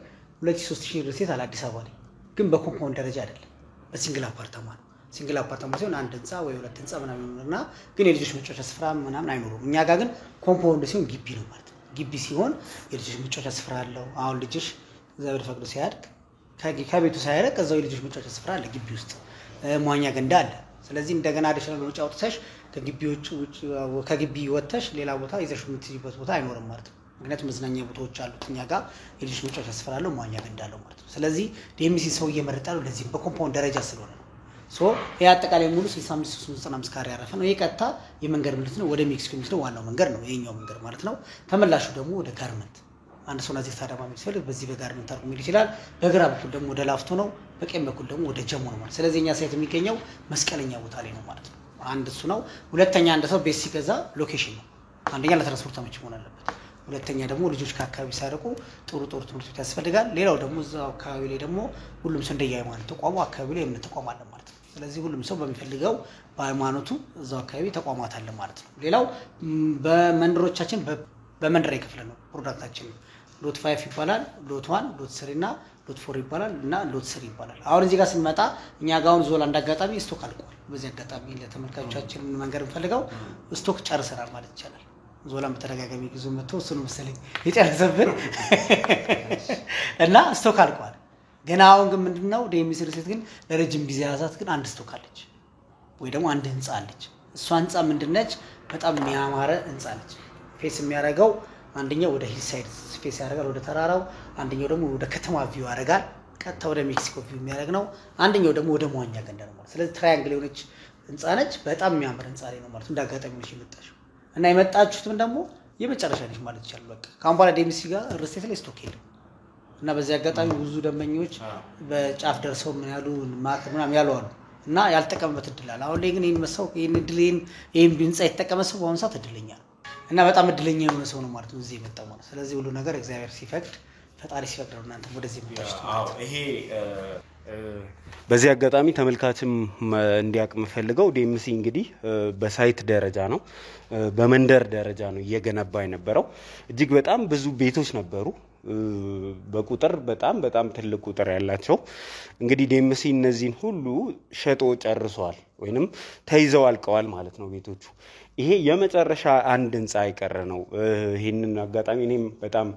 23000 ሪል ስቴት አለ አዲስ አበባ ላይ፣ ግን በኮምፓውንድ ደረጃ አይደለም፣ በሲንግል አፓርትመንት ነው። ሲንግል አፓርትመንት ሲሆን አንድ ህንጻ ወይ ሁለት ህንጻ ምናምን እና ግን የልጆች መጫወቻ ስፍራ ምናምን አይኖርም። እኛ ጋር ግን ኮምፓውንድ ሲሆን ግቢ ነው ማለት ነው። ግቢ ሲሆን የልጆች መጫወቻ ስፍራ አለው። አሁን ልጅሽ እግዚአብሔር ፈቅዶ ሲያድግ ከቤቱ ሳይረቅ እዛው የልጆች መጫወቻ ስፍራ አለ ግቢ ውስጥ፣ መዋኛ ገንዳ አለ። ስለዚህ እንደገና አዲሽናል ወጪ አውጥተሽ ከግቢ ወጥተሽ ሌላ ቦታ ይዘሽ የምትይበት ቦታ አይኖርም ማለት ነው። ምክንያቱም መዝናኛ ቦታዎች አሉት እኛ ጋር የልጆች መጫወቻ ስፍራ አለው፣ መዋኛ ገንዳ አለው ማለት ነው። ስለዚህ ዲኤምሲ ሰው እየመረጠ ነው ለዚህ በኮምፓውንድ ደረጃ ስለሆነ ነው። ይሄ አጠቃላይ ሙሉ 65395 ካሬ ያረፈ ነው። ይሄ ቀጥታ የመንገድ ምልክት ነው፣ ወደ ሜክሲኮ የሚወስደው ዋናው መንገድ ነው ይሄኛው መንገድ ማለት ነው። ተመላሹ ደግሞ ወደ ጋርመንት አንድ ሰው ናዚህ ታዳማ የሚፈልግ በዚህ በጋርመንት አርጎ መሄድ ይችላል። በግራ በኩል ደግሞ ወደ ላፍቶ ነው፣ በቀኝ በኩል ደግሞ ወደ ጀሞ ነው ማለት። ስለዚህ እኛ ሳይት የሚገኘው መስቀለኛ ቦታ ላይ ነው ማለት ነው። አንድ እሱ ነው ሁለተኛ አንድ ሰው ቤት ሲገዛ ሎኬሽን ነው አንደኛ ለትራንስፖርት አመቺ መሆን አለበት ሁለተኛ ደግሞ ልጆች ከአካባቢ ሳይርቁ ጥሩ ትምህርት ቤት ያስፈልጋል ሌላው ደግሞ እዛው አካባቢ ላይ ደግሞ ሁሉም ሰው እንደየሃይማኖት ተቋሙ አካባቢ ላይ እምነት ተቋም አለ ማለት ነው ስለዚህ ሁሉም ሰው በሚፈልገው በሃይማኖቱ እዛው አካባቢ ተቋማት አለ ማለት ነው ሌላው በመንደሮቻችን በመንደር ይከፍላል ነው ፕሮዳክታችን ሎት 5 ይባላል ሎት 1 ሎት 3 እና ሎት 4 ይባላል እና ሎት 3 ይባላል አሁን እዚህ ጋር ስንመጣ እኛ ጋውን ዞላ እንዳጋጣሚ ስቶክ አልቋል በዚህ አጋጣሚ ለተመልካቾቻችን ምን መንገር እንፈልገው ስቶክ ጨርሰናል ማለት ይቻላል ዞላም በተደጋጋሚ ግዙ መጥቶ እሱ ነው መሰለኝ የጨረሰብን እና ስቶክ አልቋል ገና አሁን ግን ምንድነው ዴሚስ ሪሴት ግን ለረጅም ጊዜ ያዛት ግን አንድ ስቶክ አለች ወይ ደግሞ አንድ ህንጻ አለች እሷ ህንጻ ምንድነች በጣም የሚያማረ ህንጻ አለች ፌስ የሚያረጋው አንደኛው ወደ ሂል ሳይድ ፌስ ያረጋል ወደ ተራራው አንደኛው ደግሞ ወደ ከተማ ቪው ያረጋል ቀጥታ ወደ ሜክሲኮ ቪው የሚያረግ ነው አንደኛው ደግሞ ወደ መዋኛ ገንዳ ነው ማለት ስለዚህ ትራያንግል የሆነች ህንጻ ነች በጣም የሚያምር ህንጻ ላይ ነው ማለት እንዳጋጣሚ ነው የመጣችው እና የመጣችሁት ደግሞ የመጨረሻ ነች ማለት ይችላል በቃ ካምፓላ ዴሚስ ጋር ሪሴት ላይ ስቶክ የለም እና በዚህ አጋጣሚ ብዙ ደንበኞች በጫፍ ደርሰው ምን ያሉ ማክ ምናምን ያሉ አሉ እና ያልተጠቀመበት እድል አለ አሁን ላይ ግን ይሄን እድልን ይሄን ቢንጻ የተጠቀመ ሰው በአሁን ሰዓት እድለኛ ነው እና በጣም እድለኛ የሆነ ሰው ነው ማለት ነው እዚህ የመጣው ማለት ስለዚህ ሁሉ ነገር እግዚአብሔር ሲፈቅድ ፈጣሪ ሲፈቅድ ነው እናንተ ወደዚህ መጣችሁ አዎ ይሄ በዚህ አጋጣሚ ተመልካችም እንዲያቅ መፈልገው ዴምሲ እንግዲህ በሳይት ደረጃ ነው በመንደር ደረጃ ነው እየገነባ የነበረው እጅግ በጣም ብዙ ቤቶች ነበሩ በቁጥር በጣም ትልቅ ቁጥር ያላቸው እንግዲህ ዴምሲ እነዚህን ሁሉ ሸጦ ጨርሷል ወይንም ተይዘው አልቀዋል ማለት ነው ቤቶቹ ይሄ የመጨረሻ አንድ ህንጻ አይቀር ነው ይሄንን አጋጣሚ እኔም በጣም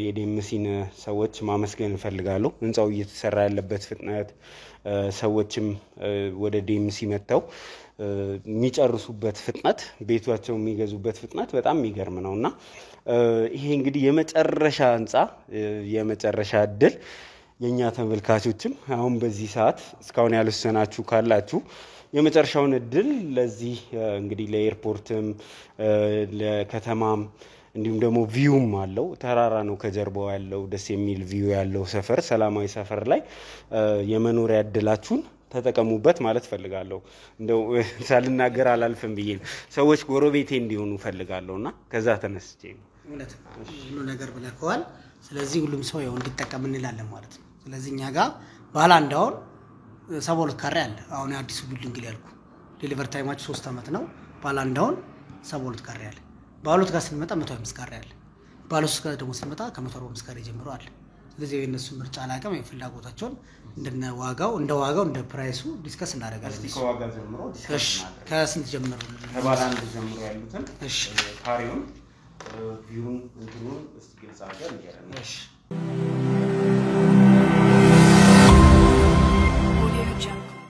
የዴምሲን ሰዎች ማመስገን ፈልጋለሁ ህንጻው እየተሰራ ያለበት ፍጥነት ሰዎችም ወደ ዴምሲ መተው የሚጨርሱበት ፍጥነት ቤቷቸው የሚገዙበት ፍጥነት በጣም የሚገርም ነውና ይሄ እንግዲህ የመጨረሻ ህንጻ የመጨረሻ እድል የኛ ተመልካቾችም አሁን በዚህ ሰዓት እስካሁን ያልወሰናችሁ ካላችሁ የመጨረሻውን እድል ለዚህ እንግዲህ ለኤርፖርትም ለከተማም እንዲሁም ደግሞ ቪውም አለው ተራራ ነው ከጀርባው ያለው ደስ የሚል ቪው ያለው ሰፈር ሰላማዊ ሰፈር ላይ የመኖሪያ እድላችሁን ተጠቀሙበት ማለት ፈልጋለሁ እንደው ሳልናገር አላልፍም ብዬ ሰዎች ጎረቤቴ እንዲሆኑ ፈልጋለሁና ከዛ ተነስቼ ማለት ሁሉ ነገር ብለከዋል ስለዚህ ሁሉም ሰው ያው እንዲጠቀም እንላለን ማለት ነው ስለዚህ እኛ ጋር ባላንዳውን 72 ካሬ አለ አሁን አዲሱ ቢልዲንግ ላይ ያልኩ ዴሊቨር ታይማችሁ 3 አመት ነው ባላንዳውን 72 ካሬ አለ ባሉት ጋር ስንመጣ 125 ካሬ አለ ባሉት ጋር ደግሞ ስንመጣ ከ145 ካሬ ጀምሮ አለ ስለዚህ የነሱ ምርጫ አላቀም የፍላጎታቸውን እንደ ዋጋው እንደ ፕራይሱ ዲስከስ እናደርጋለን እስቲ ከዋጋ ጀምሮ ዲስከስ እናደርጋለን ከስንት ጀምሮ ከባላንድ ጀምሮ ያሉትን እሺ ካሬውን ቪውን እንትኑን እስቲ ግልጽ አድርገን እንገራለን እሺ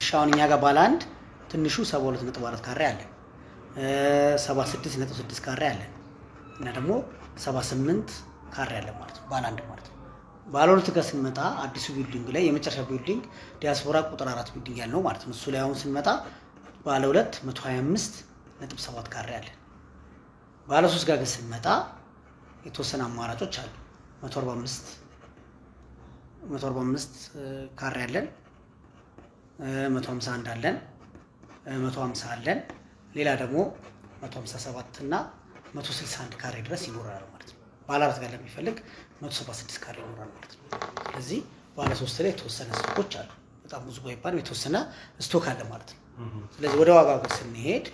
ሻውንኛ ጋር ባላንድ ትንሹ 72.4 ካሬ አለ 76.6 ካሬ አለ እና ደግሞ 78 ካሬ አለ ማለት ነው ባላንድ ማለት ነው ባለሁለት ጋር ስንመጣ አዲሱ ቢልዲንግ ላይ የመጨረሻ ቢልዲንግ ዲያስፖራ ቁጥር 4 ቢልዲንግ ያለው ማለት ነው እሱ ላይ አሁን ስንመጣ ባለሁለት 125.7 ካሬ አለ ባለሶስት ጋር ስንመጣ የተወሰነ አማራጮች አሉ 145 ካሬ አለን 151 አለን 150 አለን ሌላ ደግሞ 157 እና 161 ካሬ ድረስ ይኖራል ማለት ነው ባለ አራት ጋር ለሚፈልግ 176 ካሬ ይኖራል ማለት ነው ስለዚህ ባለ 3 ላይ የተወሰነ ስቶኮች አሉ በጣም ብዙ ባይባል የተወሰነ ስቶክ አለ ማለት ነው ስለዚህ ወደ ዋጋው ጋር ስንሄድ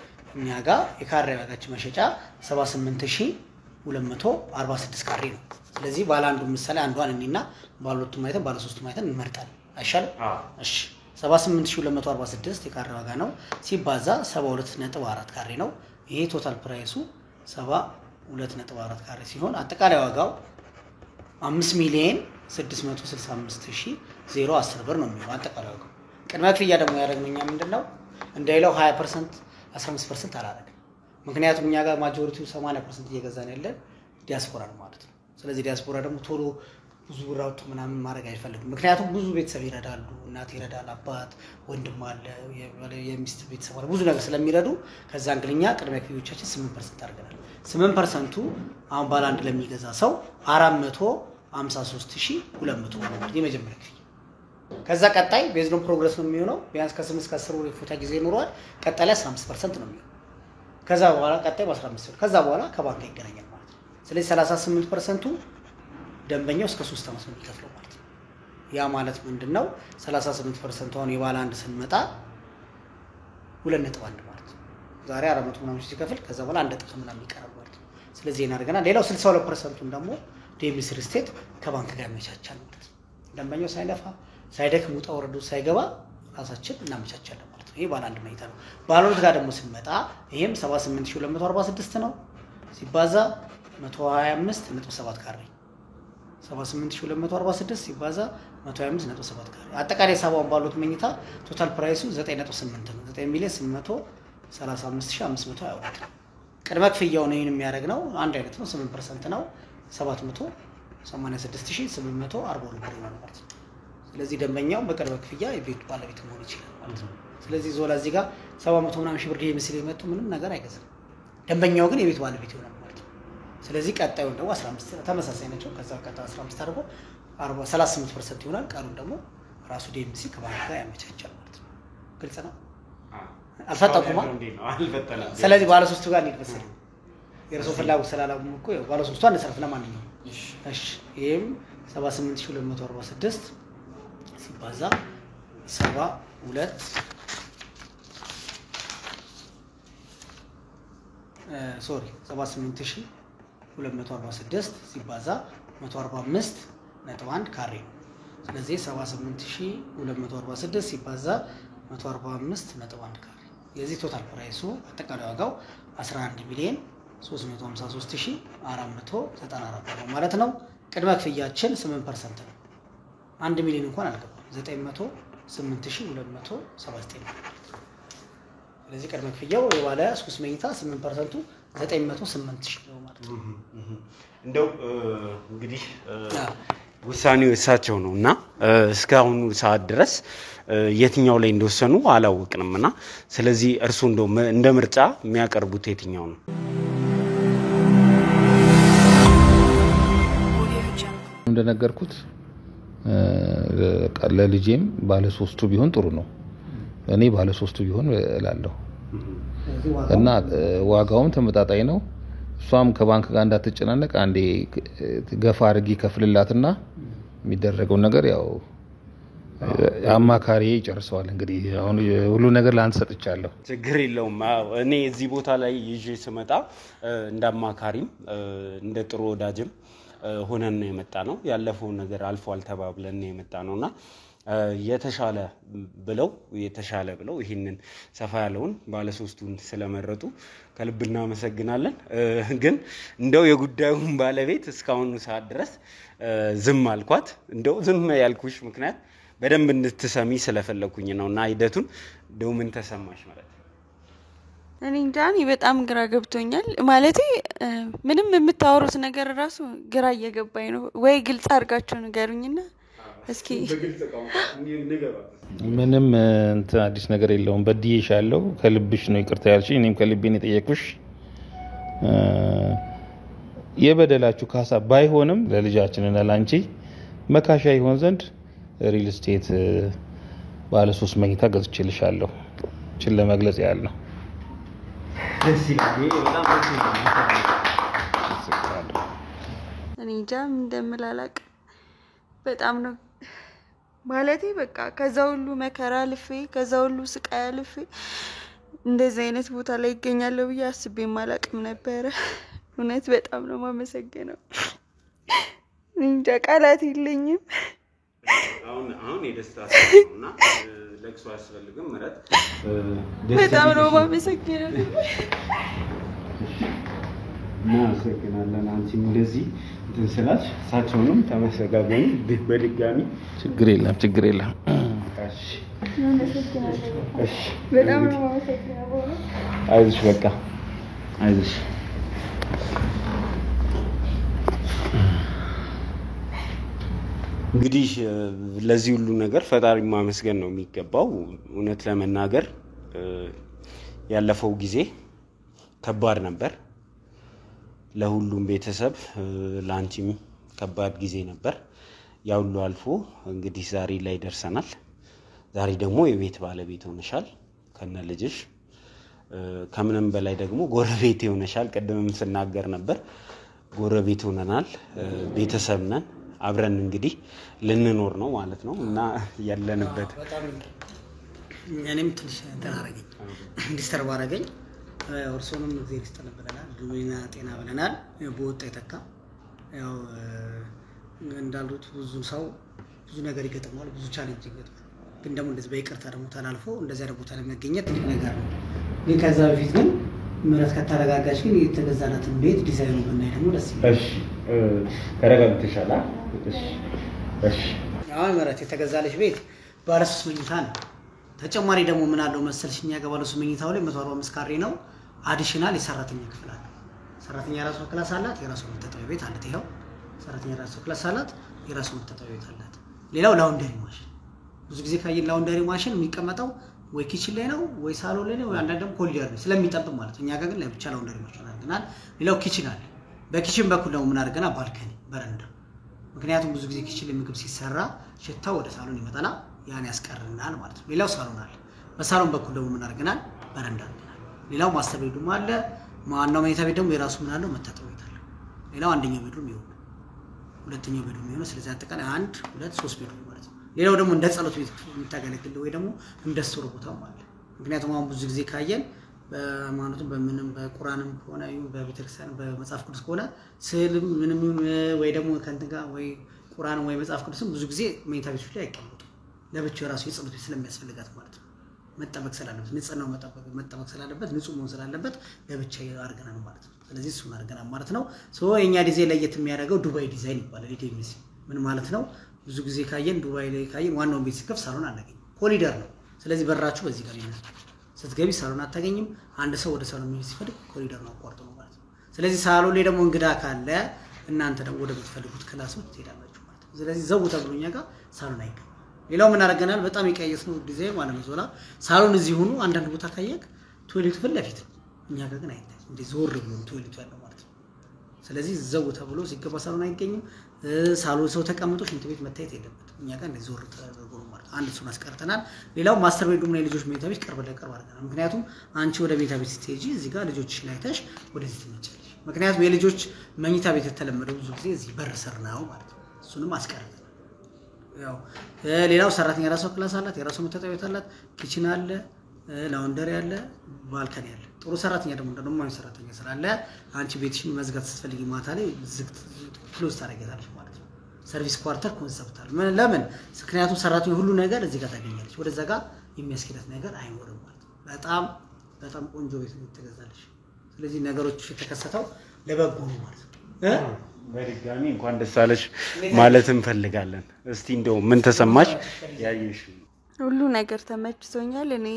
እኛ ጋር የካሬ ዋጋችን መሸጫ 78246 ካሬ ነው ስለዚህ ባለ አንዱ ምሳሌ አንዷን እኔና ባለ ሁለቱ ማይተን ባለ ሶስቱ ማይተን እንመርጣለን አይሻልም እሺ 78246 የካሬ ዋጋ ነው ሲባዛ 72.4 ካሬ ነው ይሄ ቶታል ፕራይሱ 72.4 ካሬ ሲሆን አጠቃላይ ዋጋው 5,665,010 ብር ነው የሚሆነው አጠቃላይ ዋጋው ቅድመ ክፍያ ደግሞ ያደረግነው እኛ ምንድነው እንደሌላው 20% 15% አላደረግንም ምክንያቱም እኛ ጋር ማጆሪቲው 80% እየገዛን ያለን ዲያስፖራ ነው ማለት ነው ስለዚህ ዲያስፖራ ደግሞ ቶሎ ብዙ ራውት ምናምን ማድረግ አይፈልግም ምክንያቱም ብዙ ቤተሰብ ይረዳሉ እናት ይረዳል አባት ወንድም አለ የሚስት ቤተሰብ አለ ብዙ ነገር ስለሚረዱ ከዛ እንግሊኛ ቅድመ ክፍያዎቻችን 8% አድርገናል 8%ቱ አሁን ባለ አንድ ለሚገዛ ሰው 453,200 ነው የመጀመሪያ ክፍያ ከዛ ቀጣይ ቤዝድ ኦን ፕሮግረስ ነው የሚሆነው ቢያንስ ከ8 እስከ 10 ወር የፎታ ጊዜ ይኖረዋል ቀጣይ ላይ 15% ነው የሚሆነው ከዛ በኋላ ቀጣይ 15 ከዛ በኋላ ከባንክ ይገናኛል ማለት ነው ስለዚህ 38%ቱ ደንበኛው እስከ 3 ዓመት ነው የሚከፍለው ማለት ነው ያ ማለት ምንድነው 38% አሁን የባለ አንድ ስንመጣ 2.1 ማለት ነው ዛሬ 400 ምናምን ሲከፍል ከዛ በኋላ 1.5 ምናምን ይቀራል ማለት ነው ስለዚህ እናደርገና ሌላው 62%ቱን ደግሞ ዴሚስ ሪስቴት ከባንክ ጋር ያመቻቻል ማለት ነው ደንበኛው ሳይለፋ ሳይደክም ውጣ ወረዱ ሳይገባ ራሳችን እናመቻቻለን ማለት ነው ይሄ ባለ አንድ መኝታ ነው ባለ ሁለት ጋር ደግሞ ስንመጣ ይሄም 78246 ነው ሲባዛ 125.7 ካሬ 78246 ሲባዛ 125.7 ካሬ አጠቃላይ ሰባውን ባሉት መኝታ ቶታል ፕራይሱ 9.8 ነው 9,835,500 ያወጣል ቅድመ ክፍያው ነው ይሄን የሚያደርግ ነው አንድ አይነት ነው 8% ነው 786,842 ብር ነው ማለት ነው ስለዚህ ደንበኛው በቅድመ ክፍያ የቤት ባለቤት መሆን ይችላል ማለት ነው ስለዚህ ዞላ እዚህ ጋር 700 ምናምን ሺህ ብር ዲኤምሲ ላይ መጥቶ ምንም ነገር አይገዛም ደንበኛው ግን የቤት ባለቤት ይሆናል ማለት ነው ስለዚህ ቀጣዩ ደግሞ 15 ተመሳሳይ ናቸው ከዛ ቀጣ 15 አድርጎ 38% ይሆናል ቀሩን ደግሞ ራሱ ዲኤምሲ ከባንክ ጋር ያመቻቻል ማለት ነው ግልጽ ነው አልፈጣቁማ ስለዚህ ባለ ሶስቱ ጋር እንድትመስል የራሱ ፍላጎት ስላላሙ እኮ ባለ ሶስቱ አንሰርፍ ለማንኛውም እሺ ይሄም 78246 ሲባዛ 72 78246 ሲባዛ 145.1 ካሬ ነው ስለዚህ 78246 ሲባዛ 145.1 ካሬ የዚህ ቶታል ፕራይሱ አጠቃላይ ዋጋው 11,353,494 ብር ማለት ነው ቅድመ ክፍያችን 8% ነው 1 ሚሊዮን እንኳን አልገባም 908,279 ነው ስለዚህ ቅድመ ክፍያው የባለ 3 መኝታ 8%ቱ 908,000 ነው ማለት ነው እንደው እንግዲህ ውሳኔው እሳቸው ነውና እስካሁን ሰዓት ድረስ የትኛው ላይ እንደወሰኑ አላወቅንምና ስለዚህ እርሱ እንደው እንደ ምርጫ የሚያቀርቡት የትኛው ነው እንደነገርኩት ለልጄም ባለ ሶስቱ ቢሆን ጥሩ ነው እኔ ባለ ሶስቱ ቢሆን እላለሁ እና ዋጋውም ተመጣጣኝ ነው እሷም ከባንክ ጋር እንዳትጨናነቅ አንዴ ገፋ አድርጊ ከፍልላትና የሚደረገው ነገር ያው አማካሪ ይጨርሰዋል እንግዲህ አሁን ሁሉ ነገር ላንተ ሰጥቻለሁ ችግር የለውም እኔ እዚህ ቦታ ላይ ይዤ ስመጣ እንዳማካሪም እንደ ጥሩ ወዳጅም ሆነን ነው የመጣ ነው ያለፈው ነገር አልፏል ተባብለን ነው የመጣ ነውና የተሻለ ብለው ይሄንን ሰፋ ያለውን ባለ ሶስቱን ስለመረጡ ከልብና መሰግናለን ግን እንደው የጉዳዩን ባለቤት እስካሁን ሰዓት ድረስ ዝም አልኳት እንደው ዝም ያልኩሽ ምክንያት በደንብ እንድትሰሚ ስለፈለኩኝ ነውና ሂደቱን እንደው ምን ተሰማሽ ማለት እኔ እንጃን በጣም ግራ ገብቶኛል ማለቴ ምንም የምታወሩት ነገር ራሱ ግራ እየገባኝ ነው ወይ ግልጽ አድርጋችሁ ንገሩኝና እስኪ ምንም እንት አዲስ ነገር የለውም በድዬሻለሁ ከልብሽ ነው ይቅርታ ያልሽኝ እኔም ከልቤ ነው የጠየቅኩሽ የበደላችሁ ካሳ ባይሆንም ለልጃችንና ላንቺ መካሻ ይሆን ዘንድ ሪል ስቴት ባለ 3 መኝታ ገዝቼልሻለሁ እቺን ለመግለጽ ያህል ነው ደስ ይላል በጣም ደስ ይላል እኔ ጃም እንደምላላቅ በጣም ነው ማለቴ በቃ ከዛ ሁሉ መከራ ልፌ ከዛ ሁሉ ስቃይ ልፌ እንደዚህ አይነት ቦታ ላይ ይገኛለሁ ብዬ አስቤ ማላቅም ነበር እውነት በጣም ነው ማመሰግነው እንጃ ቃላት የለኝም አሁን የደስታ ሰውና ለቅሶ ያስፈልግም ማለት በጣም ነው ማመሰግነው እናመሰግናለን አንቺም እንደዚህ እንስላች ሳቸውንም ተመሰጋገኝ በድጋሚ ችግር የለም እሺ እሺ በጣም ነው ማመሰግነው አይዞሽ በቃ አይዞሽ እንግዲህ ለዚህ ሁሉ ነገር ፈጣሪ ማመስገን ነው የሚገባው እውነት ለመናገር ያለፈው ጊዜ ከባድ ነበር ለሁሉም ቤተሰብ ላንቺም ከባድ ጊዜ ነበር ያውሉ አልፎ እንግዲህ ዛሬ ላይ ደርሰናል ዛሬ ደግሞ የቤት ባለቤት ሆነሻል ከነ ልጅሽ ከምንም በላይ ደግሞ ጎረቤት ሆነሻል ቀደምም ስናገር ነበር ጎረቤት ሆነናል ቤተሰብ ነን አብረን እንግዲህ ልንኖር ነው ማለት ነው እና ያለንበት እኔም ትንሽ ተናረገኝ ዲስተርብ አረገኝ ወርሶንም እግዚአብሔር ይስጥልን ብለናል ዱሜና ጤና ብለናል በወጣ የተካ ያው እንዳሉት ብዙ ሰው ብዙ ነገር ይገጥማል ብዙ ቻሌንጅ ይገጥማል ግን ደግሞ እንደዚህ በይቅርታ ደግሞ ተላልፎ እንደዚህ አይነት ቦታ ላይ መገኘት ትልቅ ነገር ነው ግን ከዛ በፊት ግን ምረት ከተረጋጋሽ ግን የተገዛላትን ቤት ዲዛይኑ ብናይ ደግሞ ደስ ይላል እሺ ተረጋግተሻል እሺ አሁን ምረት የተገዛለሽ ቤት ባለ 3 መኝታ ነው ተጨማሪ ደግሞ ምን አለው መሰልሽኛ ገባለው 3 መኝታው ላይ 145 ካሬ ነው አዲሽናል የሰራተኛ ክፍል አለ ሰራተኛ ራሱ ክላስ አላት የራሱ መታጠቢያ ቤት አላት ይሄው ሰራተኛ ራሱ ክላስ አላት የራሱ መታጠቢያ ቤት አላት ሌላው ላውንደሪ ማሽን ብዙ ጊዜ ካየን ላውንደሪ ማሽን የሚቀመጠው ወይ ኪችን ላይ ነው ወይ ሳሎን ላይ ነው ወይ አንዳንዴም ኮሪደር ላይ ስለሚጠብቅ ማለት እኛ ጋር ግን ለብቻ ላውንደሪ ማሽን አድርገናል ሌላው ኪችን አለ በኪችን በኩል ደግሞ ምን አድርገናል ባልከኒ በረንዳ ምክንያቱም ብዙ ጊዜ ኪችን ላይ ምግብ ሲሰራ ሽታው ወደ ሳሎን ይመጣና ያን ያስቀርናል ማለት ነው ሌላው ሳሎን አለ በሳሎን በኩል ደግሞ ምን አድርገናል በረንዳ አድርገናል ሌላው ማስተር ቤድሩም አለ ማናው መኝታ ቤት ደግሞ የራሱ ምን አለው መታጠቢያ ቤት አለ ሌላው አንደኛው ቤድሩም ይሆናል ሁለተኛው ቤድሩም ይሆናል ስለዚህ አጠቃላይ 1 2 3 ቤድሩም ማለት ነው ሌላው ደግሞ እንደ ጸሎት ቤት የምታገለግል ወይ ደግሞ እንደ ስቶር ቦታው ማለት ምክንያቱም አሁን ብዙ ጊዜ ካየን በማኑቱም በምንም በቁርአንም ሆነ በቤተክርስቲያን በመጽሐፍ ቅዱስ ሆነ ስዕልም ምንም ወይ ደግሞ ከንተጋ ወይ ቁርአን ወይ መጽሐፍ ቅዱስም ብዙ ጊዜ መኝታ ቤቶች ላይ አይቀመጡ ለብቻው ራሱ የጸሎት ቤት ስለሚያስፈልጋት ማለት ነው መጠበቅ ስላለበት ንጽህናው መጠበቅ ስላለበት ንጹህ መሆን ስላለበት ለብቻ አርገናል ማለት ነው ስለዚህ እሱን አርገናል ማለት ነው የኛ ዲዛይን ለየት የሚያደርገው ዱባይ ዲዛይን ይባላል ዲኤምሲ ምን ማለት ነው ብዙ ጊዜ ካየን ዱባይ ላይ ካየን ዋናው ቤት ሲከፍ ሳሎን አናገኝም ኮሪደር ነው ስለዚህ በራችሁ በዚህ ጋር ይነሳል ስትገቢ ሳሎን አታገኝም አንድ ሰው ወደ ሳሎን መሄድ ሲፈልግ ኮሪደር ነው አቋርጦ ነው ማለት ነው ስለዚህ ሳሎን ላይ ደግሞ እንግዳ ካለ እናንተ ደግሞ ወደ የምትፈልጉት ክላሶች ትሄዳላችሁ ማለት ነው ስለዚህ ዘው ተብሎኛ ጋር ሳሎን አይገኝም ሌላው ምን አደረገናል በጣም የቀየስነው ዲዛይን ማለት ነው ዞላ ሳሎን እዚህ ሆኖ አንዳንድ ቦታ ካየክ ቶይሌት ፊት ለፊት እኛ ጋር ግን አይታይ እንደ ዞር ብሎ ቶይሌቱ ያለው ማለት ነው ስለዚህ ዘው ተብሎ ሲገባ ሳሎን አይገኝም ሳሎን ሰው ተቀምጦ ሽንት ቤት መታየት የለበትም እኛ ጋር እንደ ዞር ተደርጎ ማለት አንድ እሱን አስቀርተናል ሌላው ማስተር ቤድሩም ላይ ልጆች መኝታ ቤት ቀርብ ለቀርብ አድርገናል ምክንያቱም አንቺ ወደ መኝታ ቤት ስትሄጂ እዚህ ጋር ልጆችሽን አይተሽ ወደዚህ ትመጫለሽ ምክንያቱም የልጆች መኝታ ቤት የተለመደው ብዙ ጊዜ እዚህ በር ስር ነው ማለት ነው እሱንም አስቀርተናል ያው ሌላው ሰራተኛ ራሱ ክላስ አላት የራሱ መታጠቢያ ቤት አላት ኪችን አለ ላውንደሪ አለ ባልከኒ አለ ጥሩ ሰራተኛ ደግሞ ማን ሰራተኛ ስላለ አንቺ ቤትሽን መዝጋት ስትፈልጊ ማታ ላይ ዝግት ክሎዝ ታደርጊያለሽ ማለት ነው ሰርቪስ ኳርተር ኮንሰፕት አለ ለምን ምክንያቱም ሰራተኛ ሁሉ ነገር እዚህ ጋር ታገኛለሽ ወደዛ ጋር የሚያስኬዳት ነገር አይኖርም ማለት ነው በጣም ቆንጆ ቤት ነው ተገዛለሽ ስለዚህ ነገሮች የተከሰተው ለበጎ ነው ማለት ነው በድጋሚ እንኳን ደስ አለሽ ማለት እንፈልጋለን እስቲ እንደው ምን ተሰማሽ ያየሽ ሁሉ ነገር ተመችቶኛል እኔ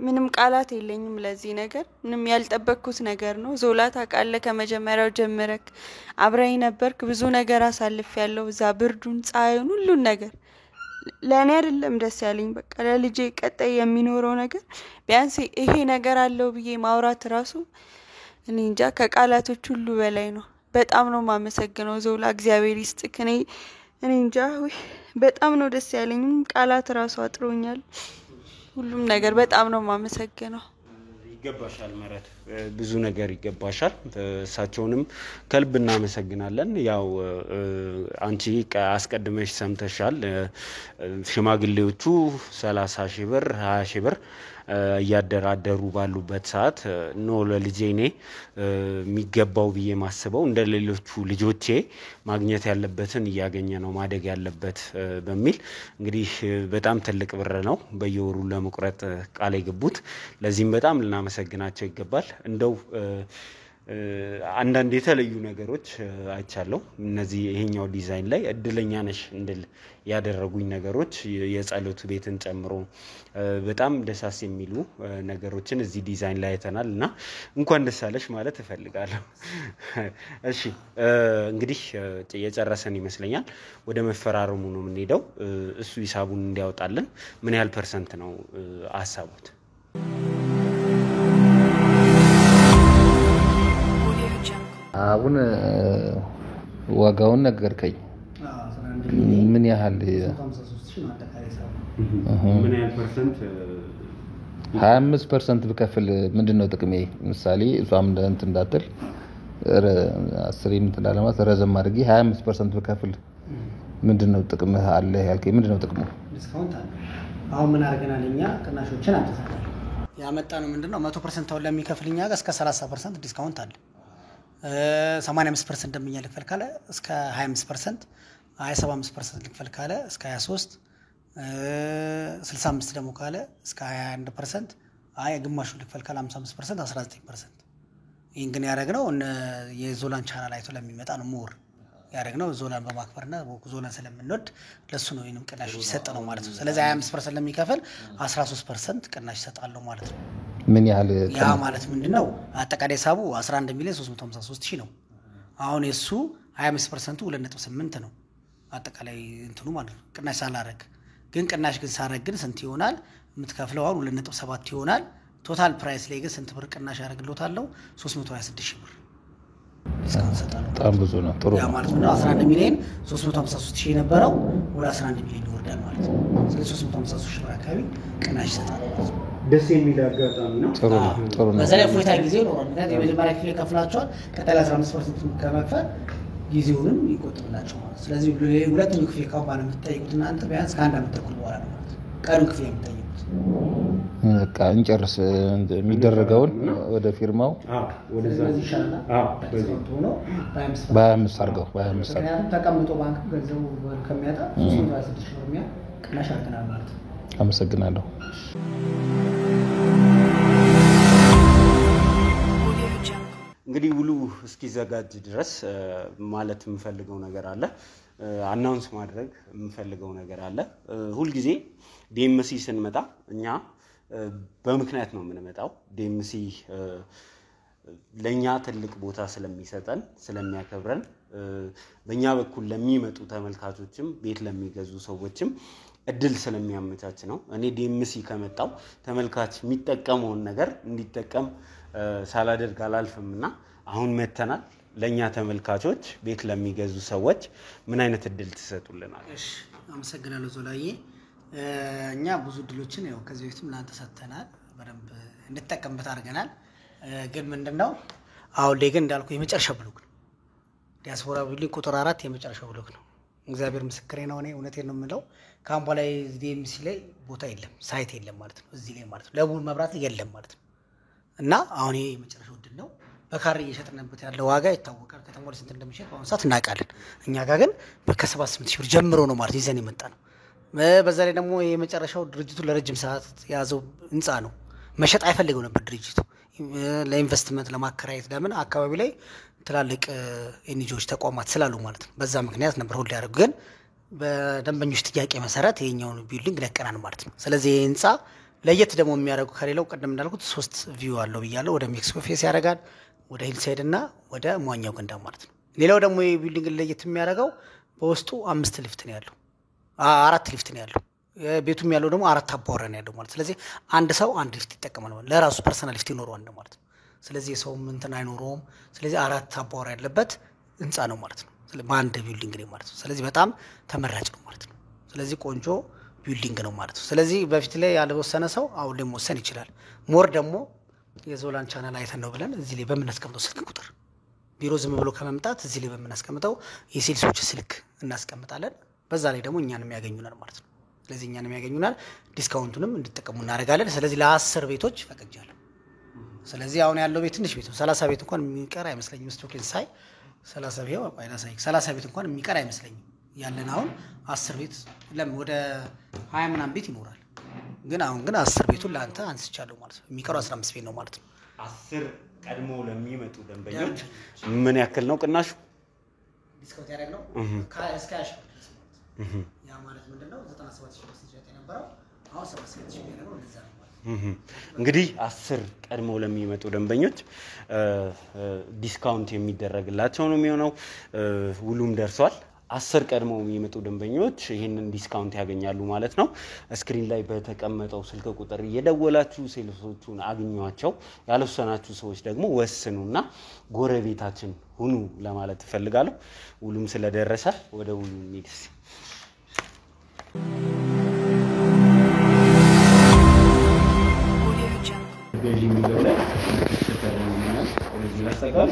ምንም ቃላት የለኝም ለዚህ ነገር ምንም ያልጠበቅኩት ነገር ነው ዞላ ታውቃለህ ከመጀመሪያው ጀምረክ አብረኝ ነበርክ ብዙ ነገር አሳልፌያለሁ እዛ ብርዱን ፀሐዩን ሁሉን ነገር ለኔ አይደለም ደስ ያለኝ በቃ ለልጄ ቀጣይ የሚኖረው ነገር ቢያንስ ይሄ ነገር አለው ብዬ ማውራት ራሱ እኔ እንጃ ከቃላቶች ሁሉ በላይ ነው በጣም ነው ማመሰግነው ዞላ እግዚአብሔር ይስጥክ እኔ እንጃ በጣም ነው ደስ ያለኝ ቃላት ራሱ አጥሮኛል ሁሉም ነገር በጣም ነው ማመሰግነው ይገባሻል መረት ብዙ ነገር ይገባሻል እሳቸውንም ከልብ እናመሰግናለን ያው አንቺ አስቀድመሽ ሰምተሻል ሽማግሌዎቹ 30,000 ብር 20,000 ብር ያደራደሩ ባሉበት ሰዓት ነው ለልጄኔ የሚገባው ብዬ ማስበው እንደሌሎቹ ልጆቼ ማግኘት ያለበትን ያገኘ ነው ማደግ ያለበት በሚል እንግዲህ በጣም ትልቅ ብር ነው በየወሩ ለመቁረጥ ቃል የገቡት ለዚህም በጣም ልናመሰግናቸው ይገባል እንደው አንዳንድ የተለዩ ነገሮች አይቻለሁ እነዚህ ይሄኛው ዲዛይን ላይ እድለኛ ነሽ እንድል ያደረጉኝ ነገሮች የጸሎት ቤትን ጨምሮ በጣም ደሳስ የሚሉ ነገሮችን እዚህ ዲዛይን ላይ አይተናልና እንኳን ደስ አለሽ ማለት እፈልጋለሁ እሺ እንግዲህ የጨረሰን ይመስለኛል ወደ መፈራረሙ ነው የምንሄደው እሱ ሂሳቡን እንዲያወጣልን ምን ያህል ፐርሰንት ነው ሐሳቡት አሁን ዋጋውን ነገርከኝ ምን ያህል 53 ነው አጠቃላይ ሰው ምን ያህል ፐርሰንት 25% ብከፍል ምንድነው ጥቅሜ? ምሳሌ እሷም እንትን እንዳትል 10 ምትላለማት ረዘም አድርጌ 25% ብከፍል ምንድነው ጥቅም አለ ያልከኝ? ምንድነው ጥቅሙ? ዲስካውንት አለ። አሁን ምን አድርገናል እኛ ቅናሾችን አጥተናል። ያመጣነው ምንድነው 100% አሁን ለሚከፍልኛ ጋር እስከ 30% ዲስካውንት አለ። 85% እንደምኛ ልክፈል ካለ እስከ 25%፣ 75% ልክፈል ካለ እስከ 23፣ 65 ደግሞ ካለ እስከ 21%፣ ግማሹ ልክፈል ካለ 55% 19%። ይሄን ግን ያደረግነው የዞላን ቻናል አይቶ ለሚመጣ ነው ሞር ያደረግነው ዞላን በማክበርና ዞላን ስለምንወድ ለሱ ነው ይሄንም ቅናሽ ይሰጣል ማለት ነው። ስለዚህ 25% ለሚከፍል 13% ቅናሽ ይሰጣል ማለት ነው። ምን ያህል ያ ማለት ምንድነው አጠቃላይ ሂሳቡ 11,353,000 ነው። አሁን የሱ 25% 2.8 ነው አጠቃላይ እንትኑ ማለት ነው። ቅናሽ ሳላረግ ግን ቅናሽ ግን ሳረግ ግን ስንት ይሆናል የምትከፍለው? አሁን 2.7 ይሆናል። ቶታል ፕራይስ ላይ ግን ስንት ብር ቅናሽ ያደርግልዎታል? 326,000 ብር ዲስካውንት ሰጣለሁ። በጣም ብዙ ነው። ጥሩ ያ ማለት ነው 11,353,000 የነበረው ወደ 11 ሚሊዮን ይወርዳል ማለት ነው። ስለዚህ 353,000 ብር አካባቢ ቅናሽ ይሰጣል ማለት ነው። ደስ የሚል አጋጣሚ ነው። ጥሩ ነው። በዛ ላይ ፎይታ ጊዜ ነው ማለት የመጀመሪያ ክፍል ከፍላቸዋል ቀጣይ 15% ከመክፈል ጊዜውንም ይቆጥብላቸው ማለት። ስለዚህ ሁለቱም ክፍል ካባን የምትጠይቁት እናንተ ቢያንስ ከአንድ ዓመት ተኩል በኋላ ነው ማለት ነው ቀኑ ክፍል የምትጠይቁት። በቃ እንጨርስ የሚደረገውን ወደ ፊርማው ወደዛ ይሻላል። በዚህ ሆኖ በ25 አድርገው ምክንያቱም ተቀምጦ ባንክ ገንዘቡ ከሚያጣ 326,000 ብር የሚያ ቅናሽ አድርገናል ማለት ነው። አመሰግናለሁ። እንግዲህ ውሉ እስኪዘጋጅ ድረስ ማለት የምፈልገው ነገር አለ። አናውንስ ማድረግ የምፈልገው ነገር አለ። ሁሉ ጊዜ ዲኤምሲ ስንመጣ እኛ በምክንያት ነው የምንመጣው። ዲኤምሲ ለኛ ትልቅ ቦታ ስለሚሰጠን ስለሚያከብረን በእኛ በኩል ለሚመጡ ተመልካቾችም ቤት ለሚገዙ ሰዎችም እድል ስለሚያመቻች ነው። እኔ ዲኤምሲ ከመጣው ተመልካች የሚጠቀመውን ነገር እንዲጠቀም ሳላደርግ አላልፍምና አሁን መተናል። ለኛ ተመልካቾች ቤት ለሚገዙ ሰዎች ምን አይነት እድል ትሰጡልናል? እሺ አመሰግናለሁ ዞላዬ። እኛ ብዙ እድሎችን ያው ከዚህ በፊትም ላንተ ሰጥተናል፣ በደንብ እንድትጠቀምበት አድርገናል። ግን ምንድነው አሁን ላይ ግን እንዳልኩ የመጨረሻ ብሎክ ነው ዲያስፖራ ቢልዲንግ ቁጥር 4 የመጨረሻ ብሎክ ነው። እግዚአብሔር ምስክሬ ነው። እኔ እውነቴን ነው የምለው ካምፓ ላይ ዲኤምሲ ላይ ቦታ የለም፣ ሳይት የለም ማለት ነው። እዚህ ላይ ማለት ነው ለቡ መብራት የለም ማለት ነው። እና አሁን ይሄ የመጨረሻው እድል ነው። በካሬ እየሸጥንበት ያለው ዋጋ ይታወቃል። ከተሞል ስንት እንደሚሸጥ በአሁኑ ሰዓት እናውቃለን። እኛ ጋር ግን ከ78,000 ብር ጀምሮ ነው ማለት ይዘን የመጣ ነው። በዛ ላይ ደግሞ የመጨረሻው ድርጅቱ ለረጅም ሰዓት የያዘው ህንፃ ነው። መሸጥ አይፈልገው ነበር ድርጅቱ ለኢንቨስትመንት ለማከራየት። ለምን አካባቢ ላይ ትላልቅ ኤንጂኦዎች ተቋማት ስላሉ ማለት ነው። በዛ ምክንያት ነበር ሁሉ ያደርጉ። ግን በደንበኞች ጥያቄ መሰረት ይሄኛውን ቢልዲንግ ለቀናል ማለት ነው። ስለዚህ ይሄ ህንፃ ለየት ደግሞ የሚያደርጉ ከሌላው ቀደም እንዳልኩት 3 ቪው አለው ብያለሁ። ወደ ሜክሲኮ ፌስ ያደርጋል፣ ወደ ሂልሳይድ እና ወደ ሟኛው ገንዳ ማለት ነው። ሌላው ደግሞ ይሄ ቢልዲንግ ለየት የሚያደርገው በውስጡ 5 ሊፍት ነው ያለው፣ 4 ሊፍት ነው ያለው። ቤቱም ያለው ደግሞ 4 አባወራ ነው ያለው ማለት። ስለዚህ አንድ ሰው አንድ ሊፍት ይጠቀማል ማለት ለራሱ ፐርሰናል ሊፍት ይኖረዋል ማለት ነው። ስለዚህ ሰው እንትን አይኖረውም። ስለዚህ 4 አባወራ ያለበት ህንፃ ነው ማለት ነው። በአንድ ቢልዲንግ ነው ማለት ነው። ስለዚህ በጣም ተመራጭ ነው ማለት ነው። ስለዚህ ቆንጆ ቢልዲንግ ነው ማለት ነው። ስለዚህ በፊት ላይ ያልወሰነ ሰው አሁን ላይ መወሰን ይችላል። ሞር ደግሞ የዞላን ቻናል አይተን ነው ብለን እዚህ ላይ በምናስቀምጠው ስልክ ቁጥር ቢሮ ዝም ብሎ ከመምጣት እዚህ ላይ በምናስቀምጠው የሴልሶች ስልክ እናስቀምጣለን። በዛ ላይ ደግሞ እኛንም ያገኙናል ማለት ነው። ስለዚህ እኛንም ያገኙናል፣ ዲስካውንቱንም እንድትጠቀሙ እናደርጋለን። ስለዚህ ለ10 ቤቶች ፈቅጃለሁ። ስለዚህ አሁን ያለው ቤት ትንሽ ቤት ነው። 30 ቤት እንኳን የሚቀር አይመስለኝም። ስቶኬን ሳይ 30 ቤት ወይ 30 ቤት እንኳን የሚቀር አይመስለኝም። ያለን አሁን 10 ቤት ወደ 20 ምናምን ቤት ይኖራል። ግን አሁን ግን 10 ቤቱን ለአንተ አንስቻለሁ ማለት ነው። የሚቀረው 15 ቤት ነው ማለት ነው። 10 ቀድሞ ለሚመጡ ደንበኞች ምን ያክል ነው ቅናሹ? ዲስካውንት ያደረግነው እስከ 20 ድረስ ማለት ነው። ያ ማለት ምንድነው 97,000 ብር ሲሸጥ የነበረው አሁን 77,000 ብር ነው እንደዛ ነው ማለት ነው። እንግዲህ 10 ቀድሞ ለሚመጡ ደንበኞች ዲስካውንት የሚደረግላቸው ነው የሚሆነው። ውሉም ደርሷል። 10 ቀድመው የሚመጡ ደንበኞች ይሄንን ዲስካውንት ያገኛሉ ማለት ነው። ስክሪን ላይ በተቀመጠው ስልክ ቁጥር እየደወላችሁ ሴልሶቹን አግኟቸው። ያልወሰናችሁ ሰዎች ደግሞ ወስኑና ጎረቤታችን ሁኑ ለማለት እፈልጋለሁ። ውሉም ስለደረሰ ወደ ውሉ እንሂድ። ገዢ የሚለው ላይ ተፈራርመናል። ወደዚህ ላስተካክል።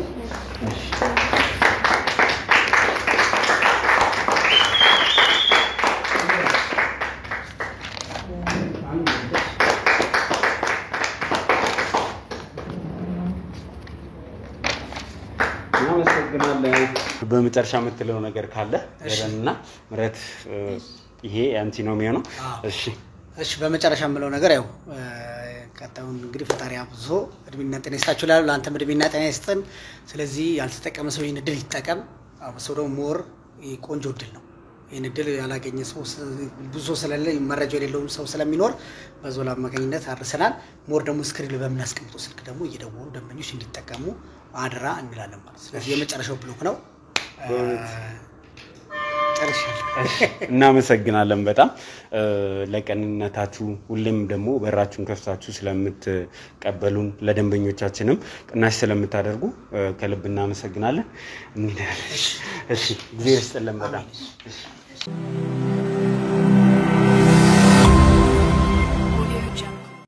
በመጨረሻ የምትለው ነገር ካለ ረና ምረት ይሄ አንቺ ነው የሚሆነው። እሺ በመጨረሻ የምለው ነገር ያው ቀጣዩን እንግዲህ ፈጣሪ አብዞ እድሜና ጤና ይስጣችሁ ይላል። ለአንተም እድሜና ጤና ይስጥን። ስለዚህ ያልተጠቀመ ሰው ይህን እድል ይጠቀም። ሰው ደግሞ ሞር ቆንጆ እድል ነው። ይህን እድል ያላገኘ ሰው ብዙ ስለሌለ መረጃ የሌለውም ሰው ስለሚኖር በዞላ አማካኝነት አድርሰናል። ሞር ደግሞ ስክሪን በምናስቀምጠው ስልክ ደግሞ እየደወሉ ደንበኞች እንዲጠቀሙ አድራ እንላለን ማለት። ስለዚህ የመጨረሻው ብሎክ ነው። እናመሰግናለን በጣም ለቀንነታችሁ ሁሌም ደግሞ በራችሁን ከፍታችሁ ስለምትቀበሉን ለደንበኞቻችንም ቅናሽ ስለምታደርጉ ከልብ እናመሰግናለን። እሺ እግዚአብሔር ይስጥልን በጣም